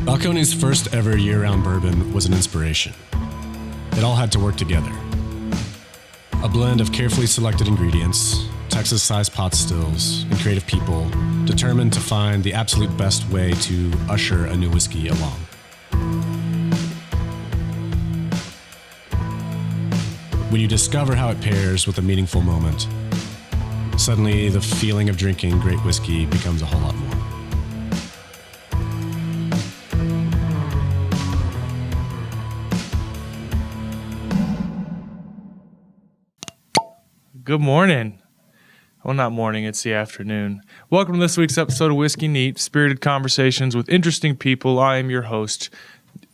Balcones' first ever year-round bourbon was an inspiration. It all had to work together. A blend of carefully selected ingredients, Texas-sized pot stills, and creative people determined to find the absolute best way to usher a new whiskey along. When you discover how it pairs with a meaningful moment, suddenly the feeling of drinking great whiskey becomes a whole lot more. Good morning. Well, not morning, it's the afternoon. Welcome to this week's episode of Whiskey Neat, spirited conversations with interesting people. I am your host,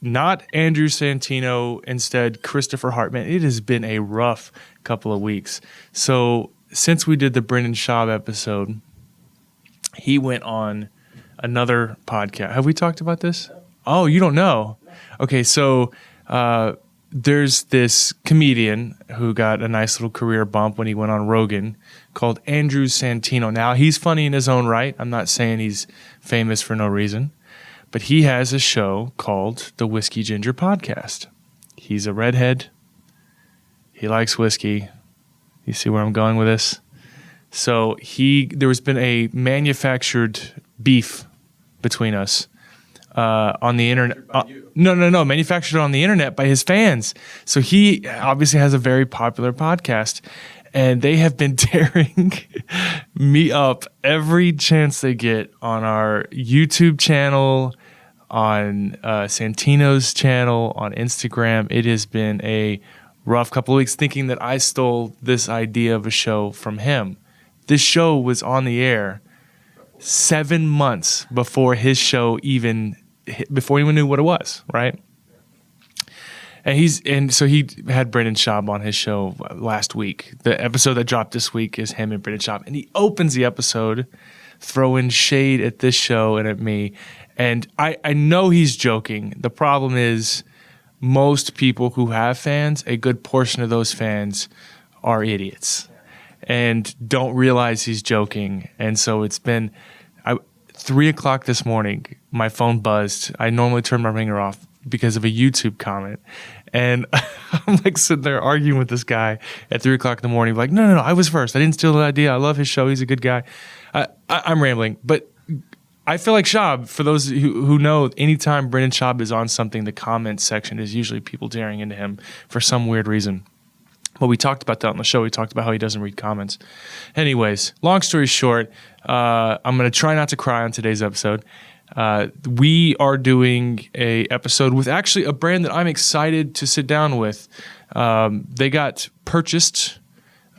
not Andrew Santino, instead Christopher Hartman. It has been a rough couple of weeks. So since we did the Brendan Schaub episode, he went on another podcast. Have we talked about this? Oh, you don't know? Okay, so there's this comedian who got a nice little career bump when he went on Rogan called Andrew Santino. Now, he's funny in his own right. I'm not saying he's famous for no reason, but he has a show called the Whiskey Ginger Podcast. He's a redhead. He likes whiskey. You see where I'm going with this? So there's been a manufactured beef between us. On the internet. No. Manufactured on the internet by his fans. So he obviously has a very popular podcast, and they have been tearing me up every chance they get on our YouTube channel, on Santino's channel, on Instagram. It has been a rough couple of weeks thinking that I stole this idea of a show from him. This show was on the air 7 months before his show before anyone knew what it was, right? And so he had Brendan Schaub on his show last week. The episode that dropped this week is him and Brendan Schaub, and he opens the episode throwing shade at this show and at me. And I know he's joking. The problem is most people who have fans, a good portion of those fans are idiots and don't realize he's joking. And so it's been 3 o'clock this morning, my phone buzzed. I normally turn my ringer off because of a YouTube comment. And I'm like sitting there arguing with this guy at 3 o'clock in the morning. Like, no, I was first. I didn't steal the idea. I love his show. He's a good guy. I'm rambling. But I feel like Schaub, for those who know, anytime Brendan Schaub is on something, the comment section is usually people tearing into him for some weird reason. Well, we talked about that on the show. We talked about how he doesn't read comments. Anyways, long story short, I'm going to try not to cry on today's episode. We are doing a episode with actually a brand that I'm excited to sit down with. They got purchased,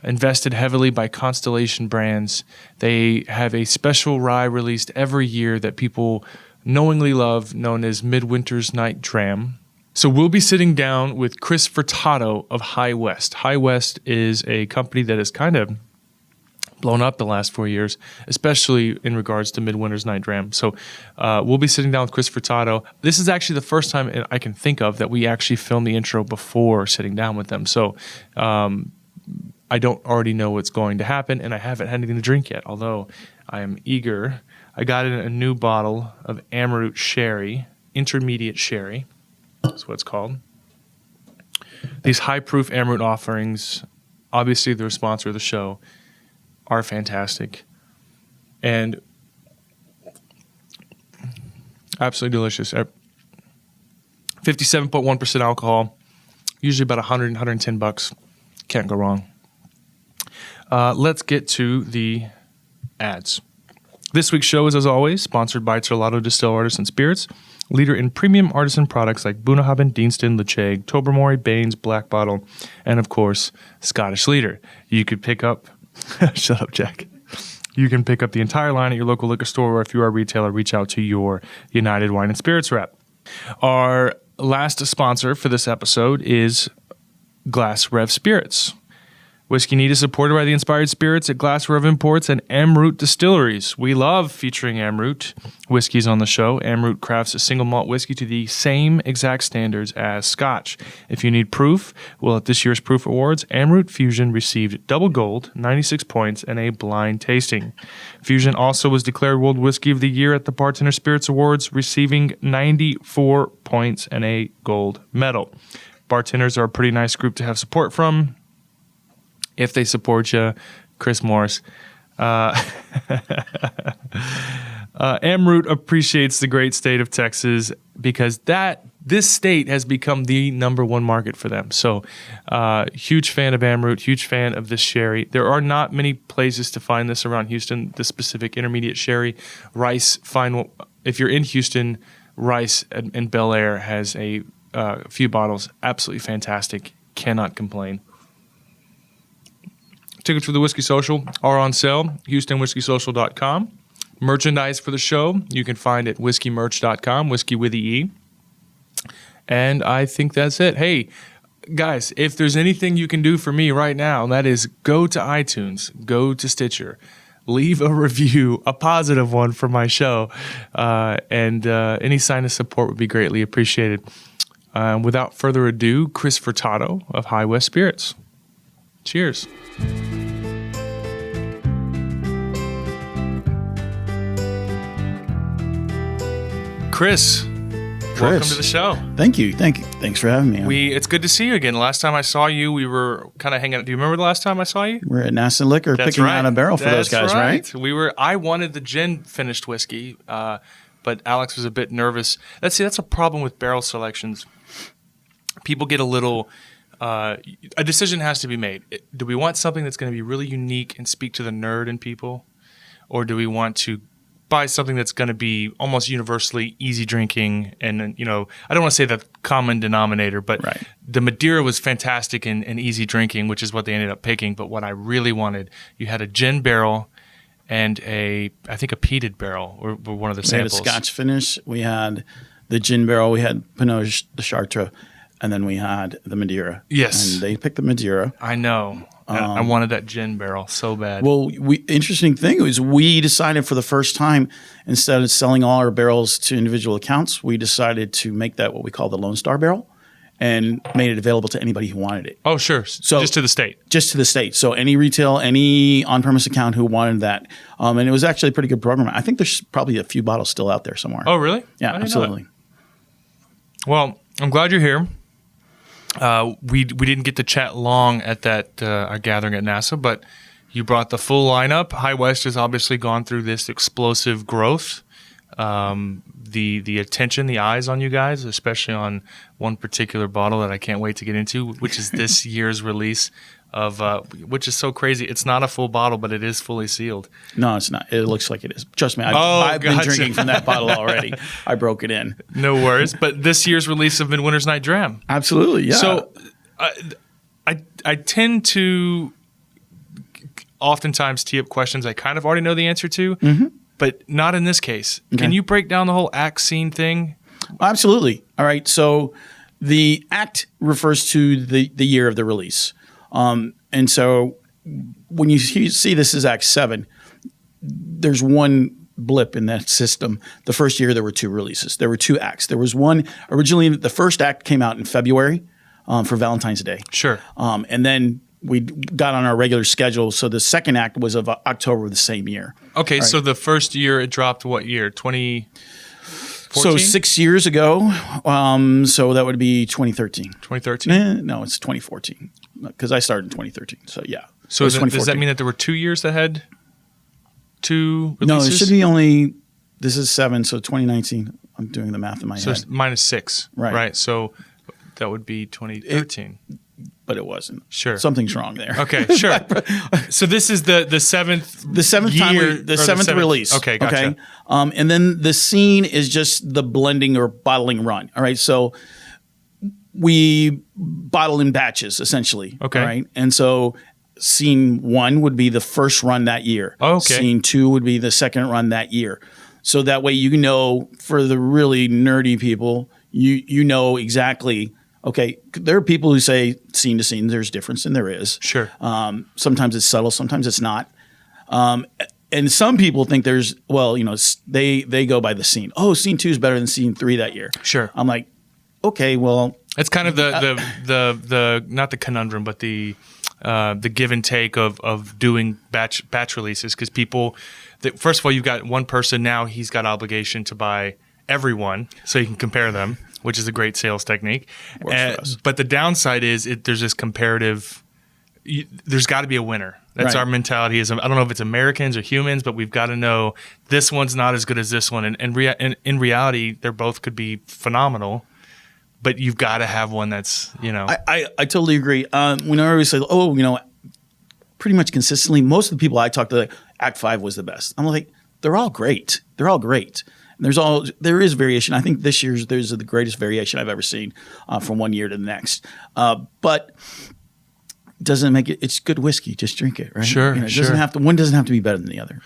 invested heavily by Constellation Brands. They have a special rye released every year that people knowingly love, known as Midwinter's Night Dram. So we'll be sitting down with Chris Furtado of High West. High West is a company that has kind of blown up the last 4 years, especially in regards to Midwinter's Night Dram. So we'll be sitting down with Chris Furtado. This is actually the first time I can think of that we actually filmed the intro before sitting down with them. So I don't already know what's going to happen, and I haven't had anything to drink yet, although I am eager. I got in a new bottle of Amrut Sherry, Intermediate Sherry. That's what it's called. These high-proof Amrut offerings, obviously they're a sponsor of the show, are fantastic. And absolutely delicious. 57.1% alcohol, usually about $110. Can't go wrong. Let's get to the ads. This week's show is, as always, sponsored by Terlato Distilled Artisan Spirits, leader in premium artisan products like Bunnahabhain, Deanston, Lechaig, Tobermory, Baines, Black Bottle, and, of course, Scottish Leader. You could pick up... Shut up, Jack. You can pick up the entire line at your local liquor store, or if you are a retailer, reach out to your United Wine and Spirits rep. Our last sponsor for this episode is Glass Rev Spirits. Whiskey Need is supported by the Inspired Spirits at Glass Rev Imports and Amroot Distilleries. We love featuring Amroot whiskeys on the show. Amroot crafts a single malt whiskey to the same exact standards as Scotch. If you need proof, well, at this year's Proof Awards, Amroot Fusion received double gold, 96 points, and a blind tasting. Fusion also was declared World Whiskey of the Year at the Bartender Spirits Awards, receiving 94 points and a gold medal. Bartenders are a pretty nice group to have support from. If they support you, Chris Morris. Amroot appreciates the great state of Texas because this state has become the number one market for them. So, huge fan of Amroot, huge fan of this sherry. There are not many places to find this around Houston, the specific intermediate sherry. Rice, if you're in Houston, Rice and Belle Air has a few bottles. Absolutely fantastic. Cannot complain. Tickets for the Whiskey Social are on sale, HoustonWhiskeySocial.com. Merchandise for the show you can find at whiskeymerch.com, whiskey with E. And I think that's it. Hey, guys, if there's anything you can do for me right now, that is go to iTunes, go to Stitcher, leave a review, a positive one for my show, and any sign of support would be greatly appreciated. Without further ado, Chris Furtado of High West Spirits. Cheers. Chris, welcome to the show. Thank you. Thanks for having me. It's good to see you again. Last time I saw you, we were kind of hanging out. Do you remember the last time I saw you? We're at NASA Liquor picking out a barrel for those guys, right? I wanted the gin finished whiskey, but Alex was a bit nervous. That's a problem with barrel selections. People get a little. A decision has to be made. Do we want something that's going to be really unique and speak to the nerd in people, or do we want to buy something that's going to be almost universally easy drinking? And I don't want to say the common denominator, but right. The Madeira was fantastic and easy drinking, which is what they ended up picking. But what I really wanted, you had a gin barrel and I think a peated barrel were one of the samples. We had a Scotch finish. We had the gin barrel. We had Pinot de Chartres. And then we had the Madeira. Yes. And they picked the Madeira. I know. I wanted that gin barrel so bad. Well, interesting thing was we decided for the first time, instead of selling all our barrels to individual accounts, we decided to make that what we call the Lone Star barrel and made it available to anybody who wanted it. Oh, sure. So just to the state. Just to the state. So any retail, any on-premise account who wanted that. And it was actually a pretty good program. I think there's probably a few bottles still out there somewhere. Oh, really? Yeah, absolutely. Well, I'm glad you're here. We didn't get to chat long at that our gathering at NASA, but you brought the full lineup. High West has obviously gone through this explosive growth. The attention, the eyes on you guys, especially on one particular bottle that I can't wait to get into, which is this year's release of which is so crazy. It's not a full bottle, but it is fully sealed. No, it's not. It looks like it is. Trust me, I've been drinking from that bottle already. I broke it in. No worries. But this year's release of Midwinter's Night Dram. Absolutely, yeah. So I tend to oftentimes tee up questions I kind of already know the answer to, but not in this case. Okay. Can you break down the whole act scene thing? Absolutely. All right. So the act refers to the year of the release. And so when you see this as Act 7, there's one blip in that system. The first year there were 2 releases. There were 2 acts. There was one originally. The first act came out in February for Valentine's Day. Sure. And then we got on our regular schedule. So the second act was of October of the same year. Okay. Right. So the first year it dropped what year? 2014? So 6 years ago. So that would be 2013. 2013? No, it's 2014 because I started in 2013. So yeah. So does that mean that there were 2 years that had 2 releases? No, it should be only. This is 7, so 2019. I'm doing the math in my head. So it's minus 6, right? So that would be 2013. But it wasn't. Sure. Something's wrong there. Okay, sure. So this is the seventh release. Okay, gotcha. Okay? And then the scene is just the blending or bottling run. All right. So we bottle in batches, essentially. Okay. All right. And so scene 1 would be the first run that year. Oh, okay. Scene 2 would be the second run that year. So that way, for the really nerdy people, you know exactly Okay, there are people who say scene to scene there's difference, and there is. Sure. Sometimes it's subtle, sometimes it's not. And some people think there's, they go by the scene. Oh, scene 2 is better than scene 3 that year. Sure. I'm like, okay, well. It's kind of the not the conundrum, but the give and take of doing batch releases, because people, first of all, you've got one person now, he's got obligation to buy everyone so you can compare them, which is a great sales technique. Works for us. But the downside is there's this comparative. There's got to be a winner. That's Right. our mentality. I don't know if it's Americans or humans, but we've got to know this one's not as good as this one. And in reality, they both could be phenomenal, but you've got to have one that's, I totally agree. When I always say, pretty much consistently, most of the people I talk to, Act 5 was the best. I'm like, they're all great. They're all great. And there is variation. I think this year's there's the greatest variation I've ever seen from one year to the next. But doesn't make it. It's good whiskey. Just drink it, right? Sure. It doesn't have to. One doesn't have to be better than the other.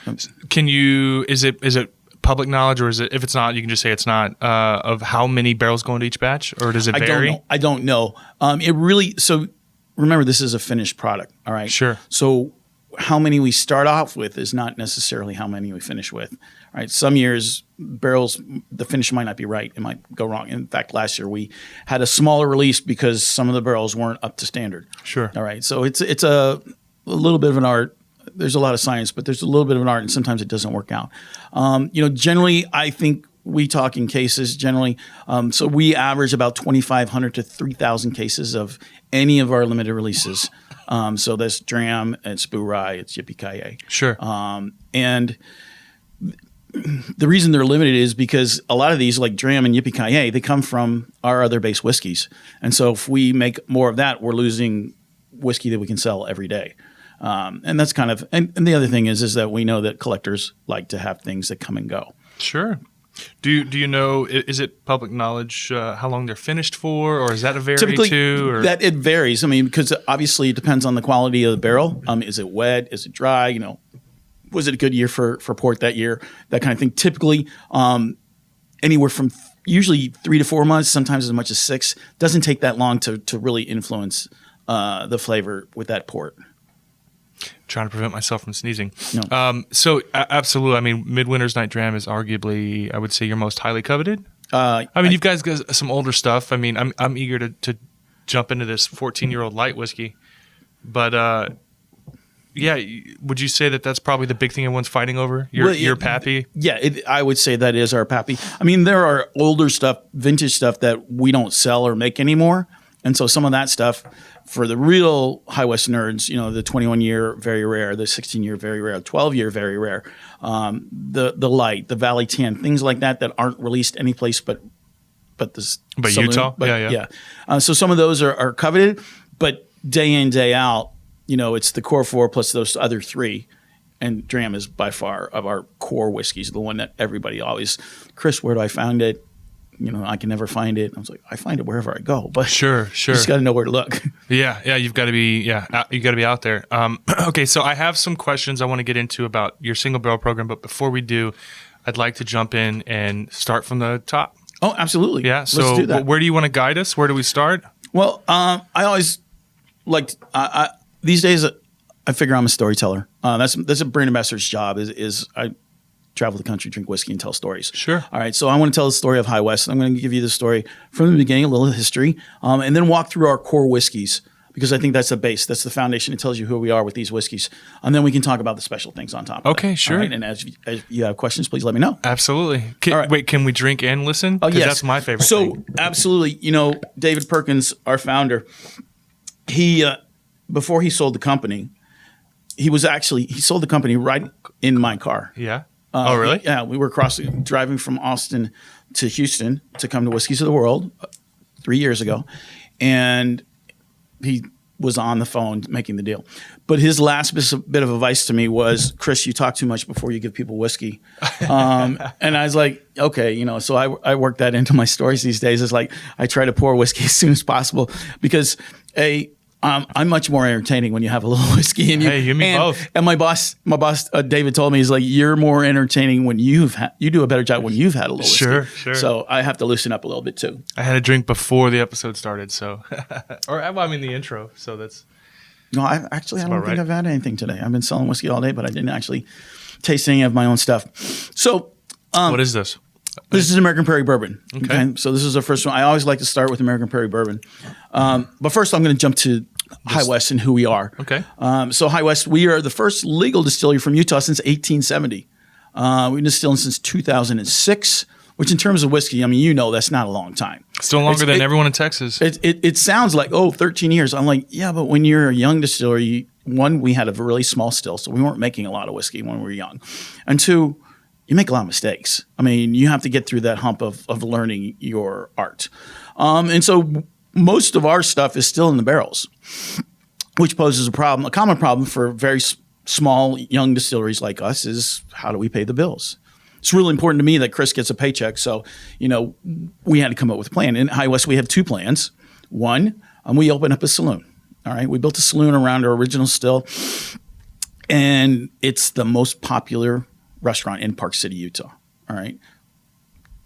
Can you? Is it public knowledge, or is it? If it's not, you can just say it's not. Of how many barrels go into each batch, or does it vary? I don't know. It really. So remember, this is a finished product. All right. Sure. So how many we start off with is not necessarily how many we finish with. All right. Some years barrels, the finish might not be right. It might go wrong. In fact, last year we had a smaller release because some of the barrels weren't up to standard. Sure. All right. So it's a little bit of an art. There's a lot of science, but there's a little bit of an art, and sometimes it doesn't work out. Generally, I think we talk in cases generally. So we average about 2,500 to 3,000 cases of any of our limited releases. So that's Dram, it's Boo Rye, it's Yippee-Ki-Yay. Sure. And the reason they're limited is because a lot of these, like Dram and Yippee-Ki-Yay, they come from our other base whiskeys. And so if we make more of that, we're losing whiskey that we can sell every day. And that's kind of, and the other thing is that we know that collectors like to have things that come and go. Sure. Do you know, is it public knowledge how long they're finished for, or is that a vary Typically, too? Or? That it varies. I mean, because obviously it depends on the quality of the barrel. Is it wet? Is it dry? Was it a good year for port that year? That kind of thing. Typically, anywhere from usually 3 to 4 months, sometimes as much as 6. Doesn't take that long to really influence the flavor with that port. Trying to prevent myself from sneezing. No. Absolutely. I mean, Midwinter's Night Dram is arguably, I would say, your most highly coveted. You guys got some older stuff. I mean, I'm eager to jump into this 14-year-old light whiskey, but would you say that that's probably the big thing everyone's fighting over? Your Pappy? Yeah, I would say that is our Pappy. I mean, there are older stuff, vintage stuff that we don't sell or make anymore, and so some of that stuff. For the real High West nerds, the 21-year, very rare, the 16-year, very rare, 12-year, very rare, the light, the Valley Tan, things like that aren't released anyplace but Utah? Yeah. So some of those are coveted, but day in, day out, it's the core 4 plus those other 3. And Dram is by far of our core whiskeys, the one that everybody always, Chris, where do I find it? I can never find it. I was like, I find it wherever I go, but sure. You just got to know where to look. Yeah, you've got to be, you got to be out there. Okay, so I have some questions I want to get into about your single barrel program, but before we do, I'd like to jump in and start from the top. Oh, absolutely. Yeah. So let's do that. Where do you want to guide us? Where do we start? Well, I always liked these days. I figure I'm a storyteller. That's a brand ambassador's job. Is I travel the country, drink whiskey, and tell stories. Sure. All right. So I want to tell the story of High West. I'm going to give you the story from the beginning, a little history, and then walk through our core whiskeys because I think that's the base. That's the foundation. It tells you who we are with these whiskeys, and then we can talk about the special things on top. Okay. Of Sure. All right? And as you have questions, please let me know. Absolutely. All right. Wait, can we drink and listen? Oh, yes. That's my favorite thing. So absolutely. David Perkins, our founder, he before he sold the company, he sold the company right in my car. Yeah. Oh, really? Yeah. We were driving from Austin to Houston to come to Whiskeys of the World 3 years ago. And he was on the phone making the deal. But his last bit of advice to me was, Chris, you talk too much before you give people whiskey. And I was like, okay, so I work that into my stories these days. It's like I try to pour whiskey as soon as possible because I'm much more entertaining when you have a little whiskey in you. Hey, you and me both. And my boss, David told me, he's like, you're more entertaining when you do a better job when you've had a little whiskey. Sure. So I have to loosen up a little bit too. I had a drink before the episode started, so the intro. So that's No, I don't think right. I've had anything today. I've been selling whiskey all day, but I didn't actually taste any of my own stuff. So what is this? this is American Prairie Bourbon. Okay. So this is the first one. I always like to start with American Prairie Bourbon. But first I'm going to jump to High West and who we are. Okay. So High West, we are the first legal distillery from Utah since 1870. We've been distilling since 2006, which in terms of whiskey, I mean, that's not a long time. Still longer than everyone in Texas. It sounds like, 13 years. I'm like, yeah, but when you're a young distillery, one, we had a really small still, so we weren't making a lot of whiskey when we were young. And two, you make a lot of mistakes. I mean, you have to get through that hump of learning your art. And so most of our stuff is still in the barrels, which poses a problem. A common problem for very small, young distilleries like us is, how do we pay the bills? It's really important to me that Chris gets a paycheck. So, we had to come up with a plan. In High West, we have two plans. One, we opened up a saloon. All right. We built a saloon around our original still, and it's the most popular restaurant in Park City, Utah. All right.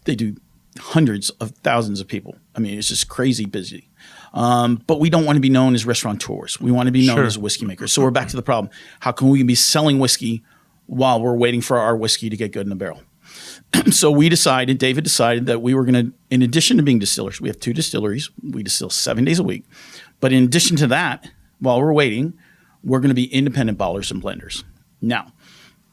They do hundreds of thousands of people. I mean, it's just crazy busy. But we don't want to be known as restaurateurs. We want to be known as whiskey makers. So we're back to the problem. How can we be selling whiskey while we're waiting for our whiskey to get good in the barrel? So David decided that we were going to, in addition to being distillers, we have two distilleries. We distill 7 days a week. But in addition to that, while we're waiting, we're going to be independent bottlers and blenders. Now,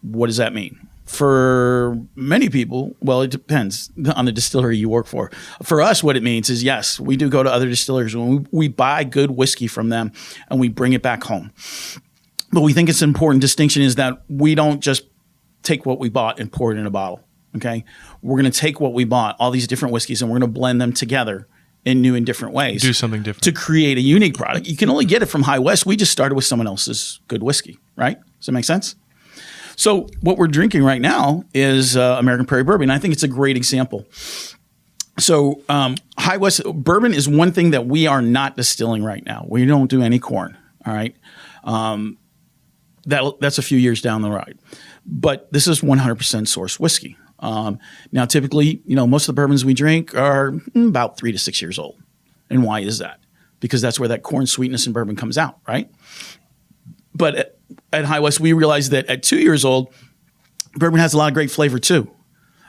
what does that mean? For many people, well, it depends on the distillery you work for. For us, what it means is, yes, we do go to other distilleries when we buy good whiskey from them and we bring it back home. But we think it's an important distinction is that we don't just take what we bought and pour it in a bottle, okay? We're going to take what we bought, all these different whiskeys, and we're going to blend them together in new and different ways. Do something different. To create a unique product. You can only get it from High West. We just started with someone else's good whiskey, right? Does that make sense? So what we're drinking right now is American Prairie Bourbon. I think it's a great example. So High West Bourbon is one thing that we are not distilling right now. We don't do any corn, all right? That's a few years down the road. But this is 100% sourced whiskey. Now, typically, most of the bourbons we drink are about 3 to 6 years old. And why is that? Because that's where that corn sweetness in bourbon comes out, right? But at High West, we realized that at 2 years old, bourbon has a lot of great flavor too.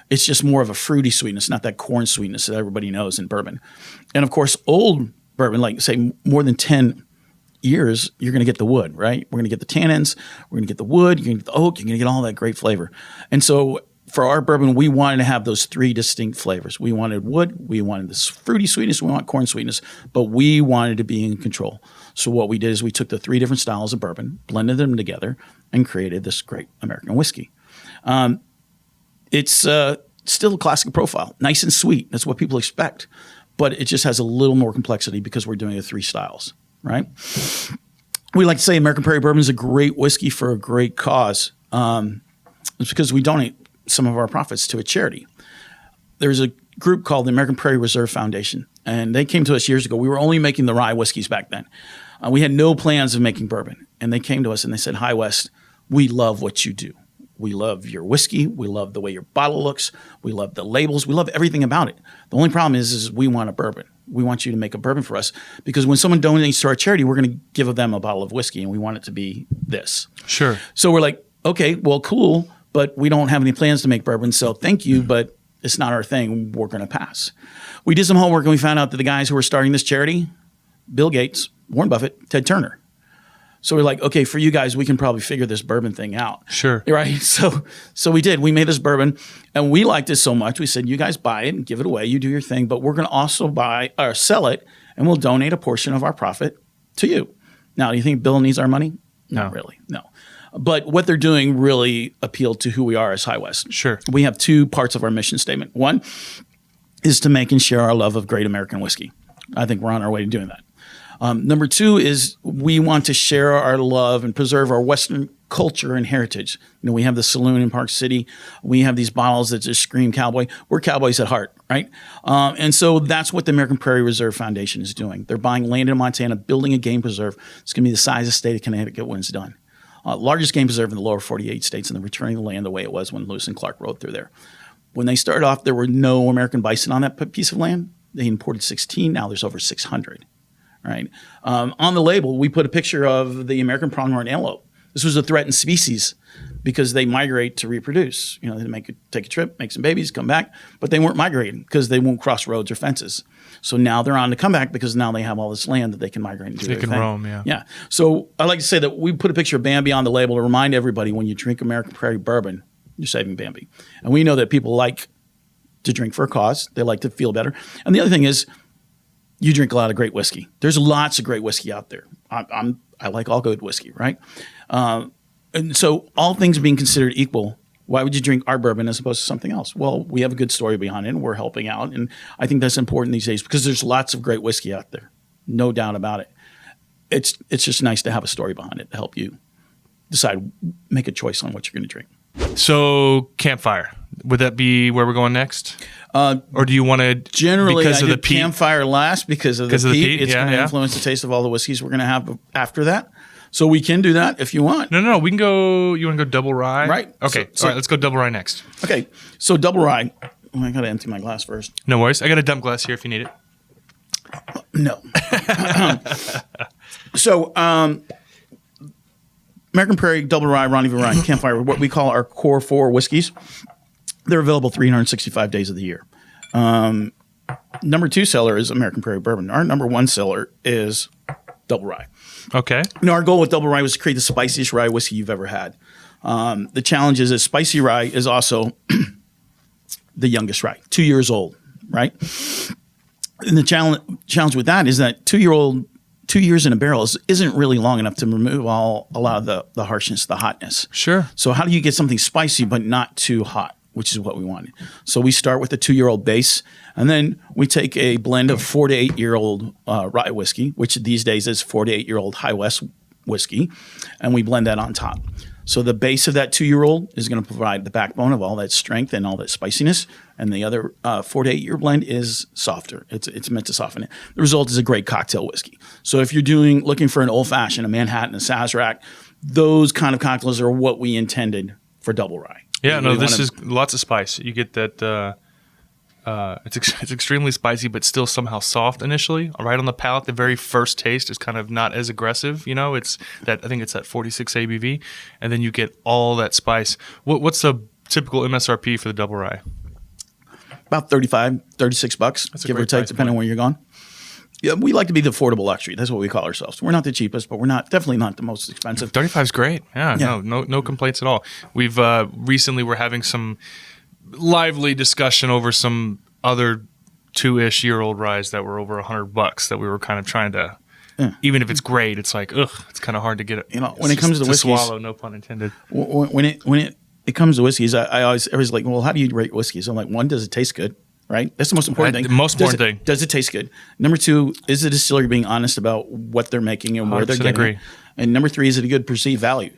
It's just more of a fruity sweetness, not that corn sweetness that everybody knows in bourbon. And of course, old bourbon, like say more than 10 years, you're going to get the wood, right? We're going to get the tannins, we're going to get the wood, you're going to get the oak, you're going to get all that great flavor. And so for our bourbon, we wanted to have those three distinct flavors. We wanted wood, we wanted this fruity sweetness, we want corn sweetness, but we wanted to be in control. So what we did is we took the three different styles of bourbon, blended them together, and created this great American whiskey. It's still a classic profile, nice and sweet. That's what people expect. But it just has a little more complexity because we're doing the three styles, right? We like to say American Prairie Bourbon is a great whiskey for a great cause. It's because we donate some of our profits to a charity. There's a group called the American Prairie Reserve Foundation, and they came to us years ago. We were only making the rye whiskeys back then. We had no plans of making bourbon, and they came to us and they said, High West, we love what you do. We love your whiskey. We love the way your bottle looks. We love the labels. We love everything about it. The only problem is we want a bourbon. We want you to make a bourbon for us because when someone donates to our charity, we're going to give them a bottle of whiskey, and we want it to be this. Sure. So we're like, okay, well, cool, but we don't have any plans to make bourbon, so thank you, but it's not our thing. We're going to pass. We did some homework, and we found out that the guys who were starting this charity, Bill Gates, Warren Buffett, Ted Turner. So we're like, okay, for you guys, we can probably figure this bourbon thing out. Sure. Right? So we did. We made this bourbon, and we liked it so much, we said, you guys buy it and give it away. You do your thing, but we're going to also buy or sell it, and we'll donate a portion of our profit to you. Now, do you think Bill needs our money? No. Not really, no. But what they're doing really appealed to who we are as High West. Sure. We have two parts of our mission statement. One is to make and share our love of great American whiskey. I think we're on our way to doing that. Number two is we want to share our love and preserve our Western culture and heritage. We have the saloon in Park City. We have these bottles that just scream cowboy. We're cowboys at heart, right? And so that's what the American Prairie Reserve Foundation is doing. They're buying land in Montana, building a game preserve. It's going to be the size of the state of Connecticut when it's done. Largest game preserve in the lower 48 states, and they're returning the land the way it was when Lewis and Clark rode through there. When they started off, there were no American bison on that piece of land. They imported 16. Now there's over 600. Right. On the label, we put a picture of the American pronghorn antelope. This was a threatened species because they migrate to reproduce. They take a trip, make some babies, come back, but they weren't migrating because they won't cross roads or fences. So now they're on the comeback because now they have all this land that they can migrate and do. They can roam, yeah. Yeah. So I like to say that we put a picture of Bambi on the label to remind everybody when you drink American Prairie bourbon, you're saving Bambi. And we know that people like to drink for a cause. They like to feel better. And the other thing is, you drink a lot of great whiskey. There's lots of great whiskey out there. I like all good whiskey, right? And so all things being considered equal, why would you drink our bourbon as opposed to something else? Well, we have a good story behind it, and we're helping out. And I think that's important these days because there's lots of great whiskey out there. No doubt about it. It's just nice to have a story behind it to help you decide, make a choice on what you're going to drink. So campfire, would that be where we're going next? Or do you want to generally because I of did the peat? Campfire last because of the peat. It's going to influence the taste of all the whiskeys we're going to have after that. So we can do that if you want. No, we can go. You want to go double rye? Right. Okay. So, all right. Let's go double rye next. Okay. So double rye. Oh, I got to empty my glass first. No worries. I got a dump glass here if you need it. No. So American Prairie, Double Rye, Rendezvous Rye, and Campfire, what we call our core four whiskeys. They're available 365 days of the year. Number two seller is American Prairie Bourbon. Our number one seller is Double Rye. Okay. Our goal with Double Rye was to create the spiciest rye whiskey you've ever had. The challenge is that spicy rye is also the youngest rye, 2 years old, right? And the challenge with that is that 2 years in a barrel isn't really long enough to remove a lot of the harshness, the hotness. Sure. So how do you get something spicy but not too hot, which is what we wanted? So we start with a 2-year-old base, and then we take a blend of 4 to 8 year old rye whiskey, which these days is 4 to 8 year old High West whiskey, and we blend that on top. So the base of that 2-year-old is going to provide the backbone of all that strength and all that spiciness, and the other 4 to 8 year blend is softer. It's meant to soften it. The result is a great cocktail whiskey. So if you're looking for an old fashioned, a Manhattan, a Sazerac, those kind of cocktails are what we intended for Double Rye. Yeah, this is lots of spice. You get that. It's extremely spicy, but still somehow soft initially. Right on the palate, the very first taste is kind of not as aggressive. It's that I think it's that 46 ABV, and then you get all that spice. What's the typical MSRP for the double rye? About $35, $36, give or take, depending on where you're going. Yeah, we like to be the affordable luxury. That's what we call ourselves. We're not the cheapest, but we're definitely not the most expensive. 35 is great. Yeah. No complaints at all. We've recently we're having some lively discussion over some other 2-ish year old ryes that were over $100 that we were kind of trying to. Yeah. Even if it's great, it's like it's kind of hard to get it. When it comes to whiskeys, swallow, no pun intended. When it comes to whiskeys, I always like, well, how do you rate whiskeys? I'm like, one, does it taste good? Right? That's the most important thing. The most important thing. Does it taste good? Number two, is the distillery being honest about what they're making and where they're getting agree. it? And number three, is it a good perceived value?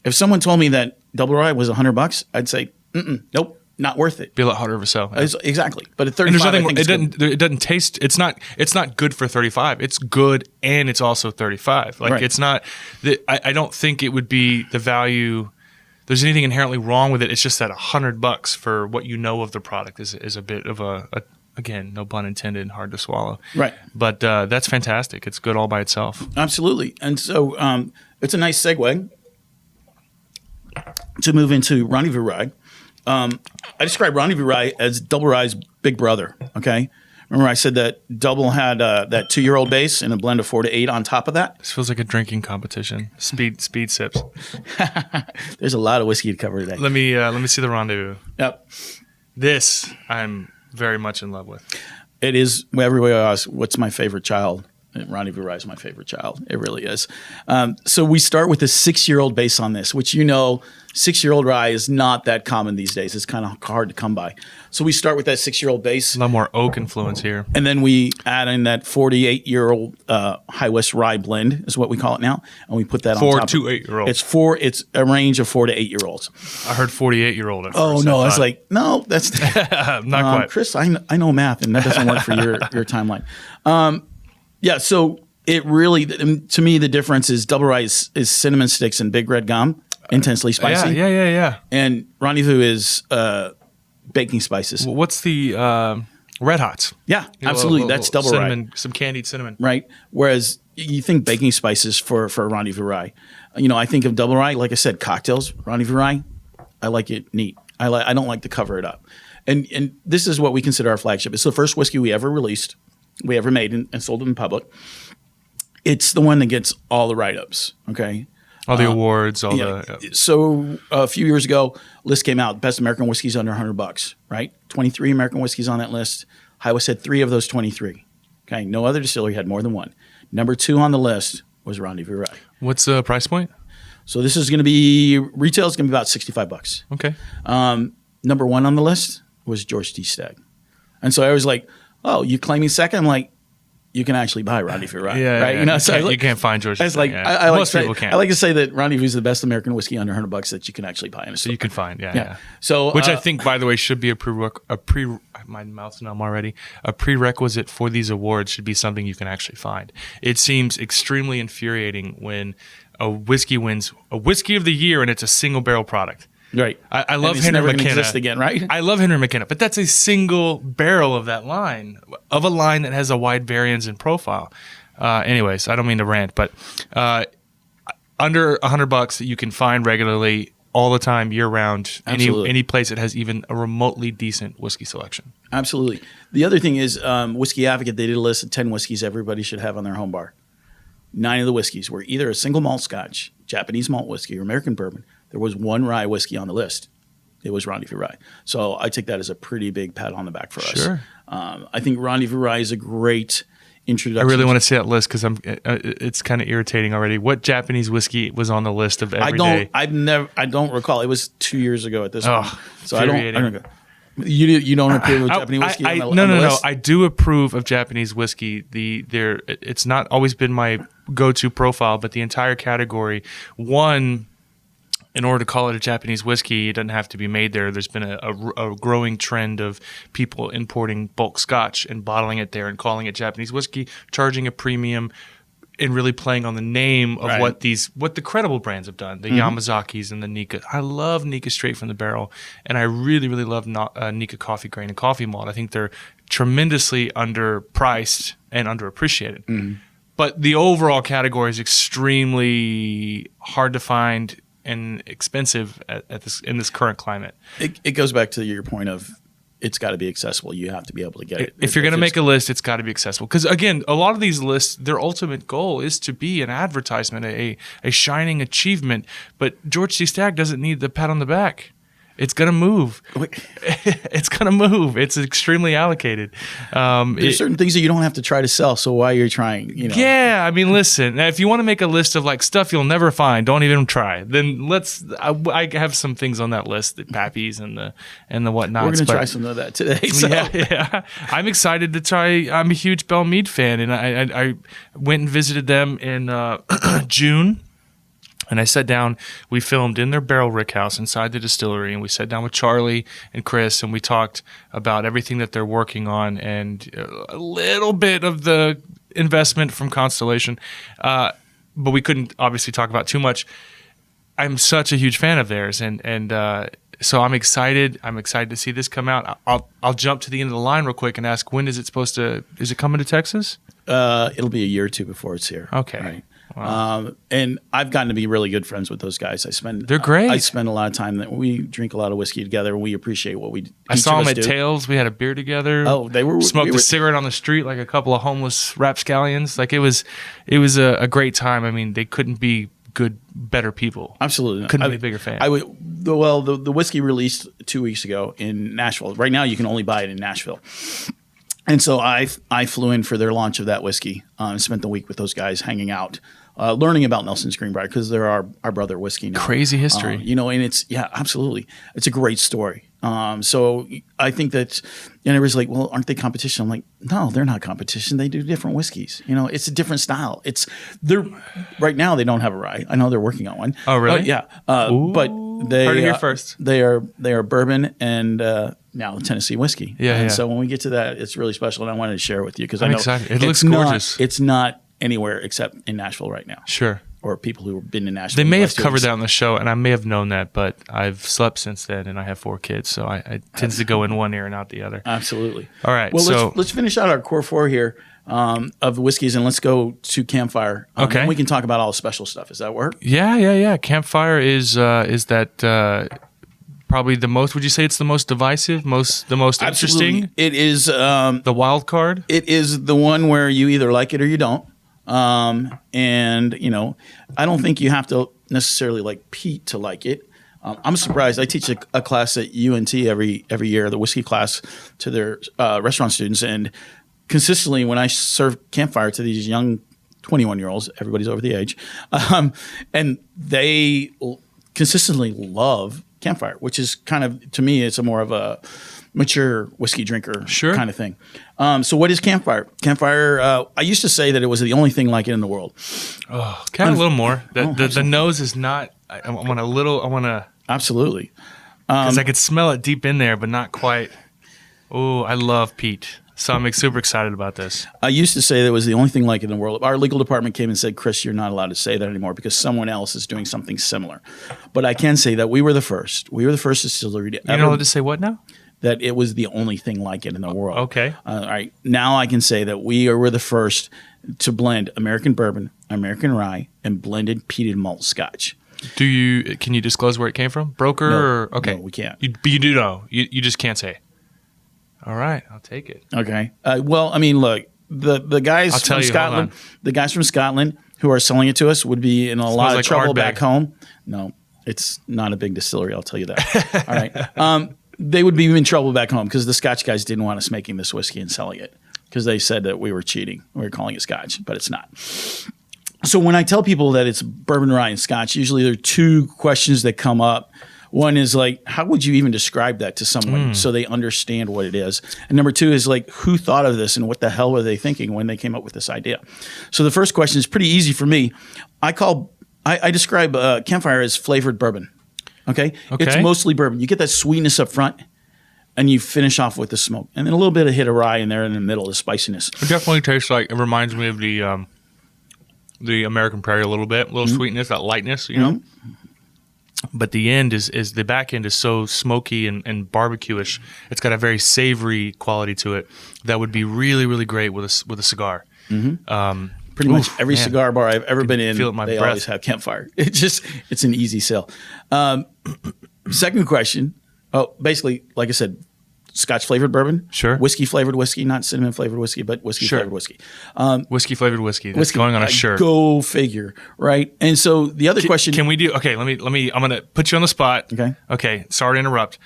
If someone told me that Double Rye was $100, I'd say, nope, not worth it. Be a lot harder of a sell. Yeah. Exactly. But at 35, I think it doesn't taste. It's not good for 35. It's good and it's also 35. Like It's not. I don't think it would be the value. There's anything inherently wrong with it. It's just that $100 for what you know of the product is a bit of a again, no pun intended, hard to swallow. Right. But that's fantastic. It's good all by itself. Absolutely. And so it's a nice segue to move into Rendezvous Rye. I describe Rendezvous Rye as Double Rye's big brother. Okay. Remember I said that Double had that 2-year-old base and a blend of 4 to 8 on top of that? This feels like a drinking competition. Speed sips. There's a lot of whiskey to cover today. Let me see the Rendezvous. Yep. This I'm very much in love with. It is. Everybody asks, what's my favorite child? Rendezvous Rye is my favorite child. It really is. So we start with a 6-year-old base on this, which 6-year-old rye is not that common these days. It's kind of hard to come by. So we start with that 6-year-old base. A lot more oak influence here. And then we add in that 48-year-old High West rye blend is what we call it now. And we put that on top. 4 to 8-year-olds. It's a range of 4 to 8-year-olds. I heard 48-year-old at first. Oh, no. I was like, no, that's not quite. Chris, I know math, and that doesn't work for your timeline. Yeah, so it really, to me, the difference is double rye is cinnamon sticks and big red gum, intensely spicy. Yeah. And Rendezvous is baking spices. What's the Red Hots? Yeah, absolutely. That's double cinnamon, rye. some candied cinnamon. Right. Whereas you think baking spices for a Rendezvous rye. I think of double rye, like I said, cocktails, Rendezvous rye. I like it neat. I don't like to cover it up. And this is what we consider our flagship. It's the first whiskey we ever released, we ever made and sold in public. It's the one that gets all the write-ups, okay? All the awards, So a few years ago, list came out, best American whiskeys under $100, right? 23 American whiskeys on that list. High West had 3 of those 23. Okay, no other distillery had more than one. Number 2 on the list was Rendezvous Rye. What's the price point? So this is going to be, retail is going to be about $65. Okay. Number 1 on the list was George T. Stagg. And so I was like, oh, you claiming second? I'm like, you can actually buy Rendezvous Rye, right? Yeah. You can't find George. It's like most people can't. I like to say that Rendezvous is the best American whiskey under $100 that you can actually buy in a store. So you can find, yeah. So, which I think, by the way, should be my mouth's numb already. A prerequisite for these awards should be something you can actually find. It seems extremely infuriating when a whiskey wins a whiskey of the year and it's a single barrel product. Right. I love Henry Henry McKenna. McKenna. Again, right? I love Henry McKenna, but that's a single barrel of that line, of a line that has a wide variance in profile. Anyways, I don't mean to rant, but under $100 that you can find regularly all the time, year round, any place that has even a remotely decent whiskey selection. Absolutely. The other thing is, Whiskey Advocate, they did a list of 10 whiskeys everybody should have on their home bar. 9 of the whiskeys were either a single malt Scotch, Japanese malt whiskey, or American bourbon. There was 1 rye whiskey on the list. It was Rendezvous Rye. So I take that as a pretty big pat on the back for us. Sure. I think Rendezvous Rye is a great introduction. I really want to see that list because it's kind of irritating already. What Japanese whiskey was on the list of every day? I don't recall. It was 2 years ago at this point. So I don't know. You don't approve of Japanese whiskey? No. I do approve of Japanese whiskey. It's not always been my go-to profile, but the entire category, in order to call it a Japanese whiskey, it doesn't have to be made there. There's been a growing trend of people importing bulk Scotch and bottling it there and calling it Japanese whiskey, charging a premium, and really playing on the name of what the credible brands have done, the Yamazakis and the Nika. I love Nika straight from the barrel, and I really, really love Nika coffee grain and coffee malt. I think they're tremendously underpriced and underappreciated. Mm-hmm. But the overall category is extremely hard to find and expensive in this current climate. It goes back to your point of it's got to be accessible. You have to be able to get it. If you're going to make a list, it's got to be accessible. Because again, a lot of these lists, their ultimate goal is to be an advertisement, a shining achievement. But George C. Stagg doesn't need the pat on the back. It's going to move. It's going to move. It's extremely allocated. There's certain things that you don't have to try to sell. So why are you trying? Yeah, I mean, listen. If you want to make a list of like stuff you'll never find, don't even try. Then I have some things on that list, the Pappies and the whatnots. We're going to try some of that today. So. Yeah. I'm excited to try. I'm a huge Belle Meade fan, and I went and visited them in June. And I sat down, we filmed in their barrel rick house inside the distillery, and we sat down with Charlie and Chris, and we talked about everything that they're working on and a little bit of the investment from Constellation. But we couldn't obviously talk about too much. I'm such a huge fan of theirs, and so I'm excited. I'm excited to see this come out. I'll jump to the end of the line real quick and ask, when is it coming to Texas? It'll be a year or two before it's here. Okay. Right. Wow. And I've gotten to be really good friends with those guys. They're great. I spend a lot of time we drink a lot of whiskey together. We appreciate what we do. I saw them at Tails. We had a beer together. Oh, smoked a cigarette on the street like a couple of homeless rapscallions. Like it was a great time. I mean, they couldn't be better people. Absolutely. Couldn't be a bigger fan. The whiskey released 2 weeks ago in Nashville. Right now you can only buy it in Nashville. And so I flew in for their launch of that whiskey and spent the week with those guys hanging out, learning about Nelson's Greenbrier because they're our brother whiskey now. Crazy history. And it's, absolutely. It's a great story. So I think that, and everybody's like, well, aren't they competition? I'm like, no, they're not competition. They do different whiskeys. It's a different style. Right now they don't have a rye. I know they're working on one. Oh, really? Yeah. But they heard it here first. They are bourbon and now Tennessee whiskey. Yeah. And yeah. so when we get to that, it's really special, and I wanted to share it with you because I I'm know excited. It looks gorgeous. It's not anywhere except in Nashville right now. Sure. Or people who have been in Nashville. They may have covered that on the show, and I may have known that, but I've slept since then, and I have 4 kids, so I tends to go in one ear and out the other. Absolutely. All right. Well, so let's finish out our core 4 here of whiskeys, and let's go to Campfire. Okay. And we can talk about all the special stuff. Does that work? Yeah. Campfire is that probably the most? Would you say it's the most divisive, the most interesting? Absolutely. It is the wild card. It is the one where you either like it or you don't. And I don't think you have to necessarily like Pete to like it. I'm surprised. I teach a class at UNT every year, the whiskey class, to their restaurant students, and consistently when I serve Campfire to these young 21-year-olds, everybody's over the age, and they consistently love Campfire, which is kind of, to me, it's a more of a mature whiskey drinker kind of thing. So what is Campfire? Campfire, I used to say that it was the only thing like it in the world. Oh, kind of a little more. The nose is not, I want to. Absolutely. Because I could smell it deep in there, but not quite. Oh, I love peat. So I'm super excited about this. I used to say that it was the only thing like it in the world. Our legal department came and said, Chris, you're not allowed to say that anymore because someone else is doing something similar. But I can say that we were the first. We were the first distillery to ever. You're not allowed to say what now? That it was the only thing like it in the world. Okay. All right. Now I can say that we were the first to blend American bourbon, American rye, and blended peated malt scotch. Can you disclose where it came from? Broker? No, or okay. No, we can't. But you do know. You just can't say. All right, I'll take it. Okay. Well, I mean, look, the guys from Scotland, who are selling it to us would be in a lot of trouble back home. No, it's not a big distillery. I'll tell you that. All right. They would be in trouble back home because the Scotch guys didn't want us making this whiskey and selling it because they said that we were cheating. We were calling it Scotch, but it's not. So when I tell people that it's bourbon, rye, and Scotch, usually there are 2 questions that come up. One is like, how would you even describe that to someone so they understand what it is? And number 2 is like, who thought of this and what the hell were they thinking when they came up with this idea? So the first question is pretty easy for me. I describe Campfire as flavored bourbon. Okay? It's mostly bourbon. You get that sweetness up front and you finish off with the smoke. And then a little bit of hit of rye in there in the middle, the spiciness. It definitely tastes like, it reminds me of the American Prairie a little bit. A little sweetness, that lightness, you know? But the end is the back end is so smoky and barbecue-ish. It's got a very savory quality to it that would be really, really great with a cigar. Pretty much every cigar bar I've ever been in, they always have Campfire. It's an easy sell. Second question. Oh, basically, like I said, Scotch flavored bourbon. Sure. Whiskey flavored whiskey, not cinnamon flavored whiskey, but whiskey flavored whiskey. Whiskey flavored whiskey. That's going on a shirt. Go figure, right? And so the other question. Can we do? Okay, let me. I'm gonna put you on the spot. Okay. Okay. Sorry to interrupt.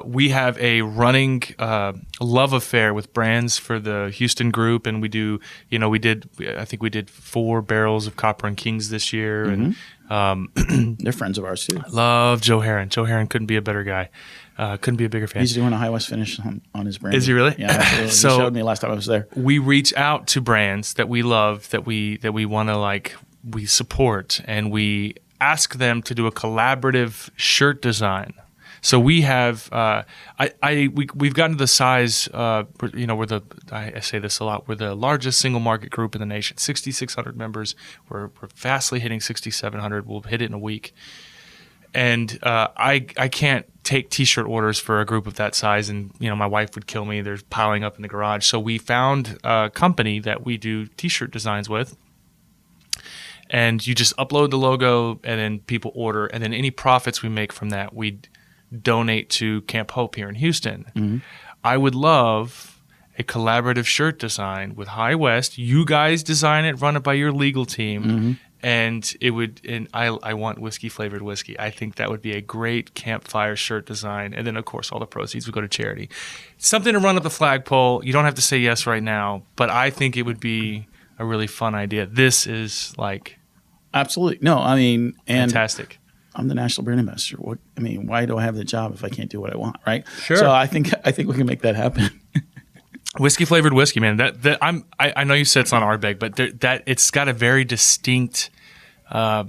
We have a running love affair with brands for the Houston group, and we do. I think we did 4 barrels of Copper and Kings this year, and they're friends of ours too. Love Joe Herron. Joe Herron couldn't be a better guy. Couldn't be a bigger fan. He's doing a High West finish on his brand. Is he really? Yeah, absolutely. So he showed me last time I was there. We reach out to brands that we love, that we want to we support, and we ask them to do a collaborative shirt design. So we have, we've gotten to the size, I say this a lot, we're the largest single market group in the nation, 6,600 members. We're fastly hitting 6,700. We'll hit it in a week. And I can't take T-shirt orders for a group of that size, and my wife would kill me. They're piling up in the garage. So we found a company that we do T-shirt designs with, and you just upload the logo, and then people order, and then any profits we make from that, we donate to Camp Hope here in Houston. I would love a collaborative shirt design with High West. You guys design it, run it by your legal team, And I want whiskey flavored whiskey. I think that would be a great campfire shirt design. And then, of course, all the proceeds would go to charity. Something to run up the flagpole. You don't have to say yes right now, but I think it would be a really fun idea. This is like absolutely no. I mean, and fantastic. I'm the national brand ambassador. Why do I have the job if I can't do what I want? Right. Sure. So I think we can make that happen. Whiskey flavored whiskey, man. I know you said it's not Ardbeg, but that it's got a very distinct. I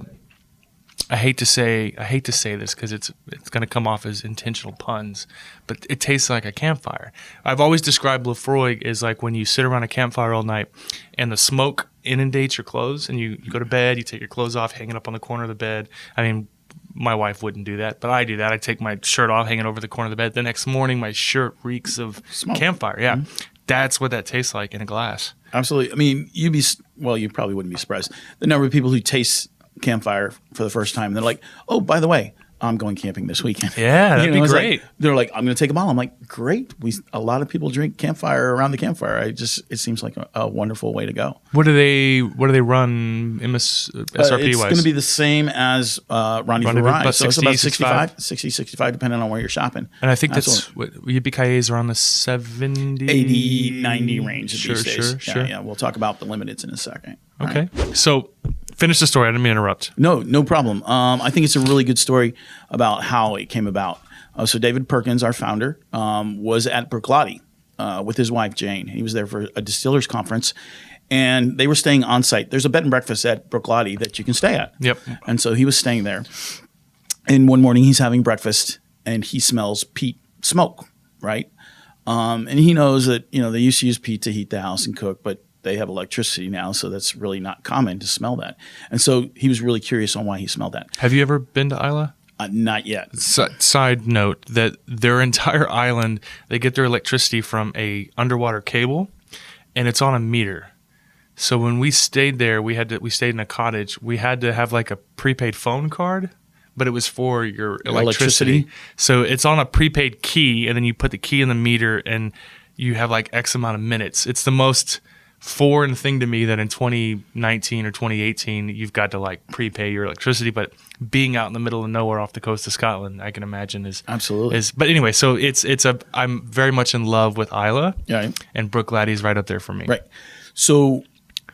hate to say this because it's going to come off as intentional puns, but it tastes like a campfire. I've always described Lefroy as like when you sit around a campfire all night and the smoke inundates your clothes, and you go to bed, you take your clothes off, hanging up on the corner of the bed. I mean, my wife wouldn't do that, but I do that. I take my shirt off, hanging over the corner of the bed. The next morning, my shirt reeks of smoke. Campfire. Yeah. Mm-hmm. That's what that tastes like in a glass. Absolutely. I mean, you probably wouldn't be surprised. The number of people who taste campfire for the first time, they're like, oh, by the way, I'm going camping this weekend. Yeah, that'd be great. They're like, I'm going to take a bottle. I'm like, great. A lot of people drink campfire around the campfire. It seems like a wonderful way to go. What do they run MSRP wise? It's going to be the same as Rendezvous Rye. So it's about 65, depending on where you're shopping. And I think that's what Yippee-Ki-Yay is around the 70, 80, 90 range these days. Sure. Yeah. We'll talk about the limiteds in a second. Okay. Right. So finish the story. I didn't mean to interrupt. No problem. I think it's a really good story about how it came about. So David Perkins, our founder, was at Bruichladdich with his wife, Jane. He was there for a distillers conference, and they were staying on site. There's a bed and breakfast at Bruichladdich that you can stay at. Yep. And so he was staying there. And one morning he's having breakfast, and he smells peat smoke, right? And he knows that, they used to use peat to heat the house and cook, but they have electricity now, so that's really not common to smell that. And so he was really curious on why he smelled that. Have you ever been to Isla? Not yet. Side note that their entire island, they get their electricity from a underwater cable, and it's on a meter. So when we stayed there, we stayed in a cottage. We had to have like a prepaid phone card, but it was for your electricity. So it's on a prepaid key, and then you put the key in the meter, and you have like X amount of minutes. It's the most foreign thing to me that in 2019 or 2018 you've got to like prepay your electricity, but being out in the middle of nowhere off the coast of Scotland, I can imagine is absolutely. But anyway, so I'm very much in love with Isla, yeah, and Bruichladdich right up there for me. Right. So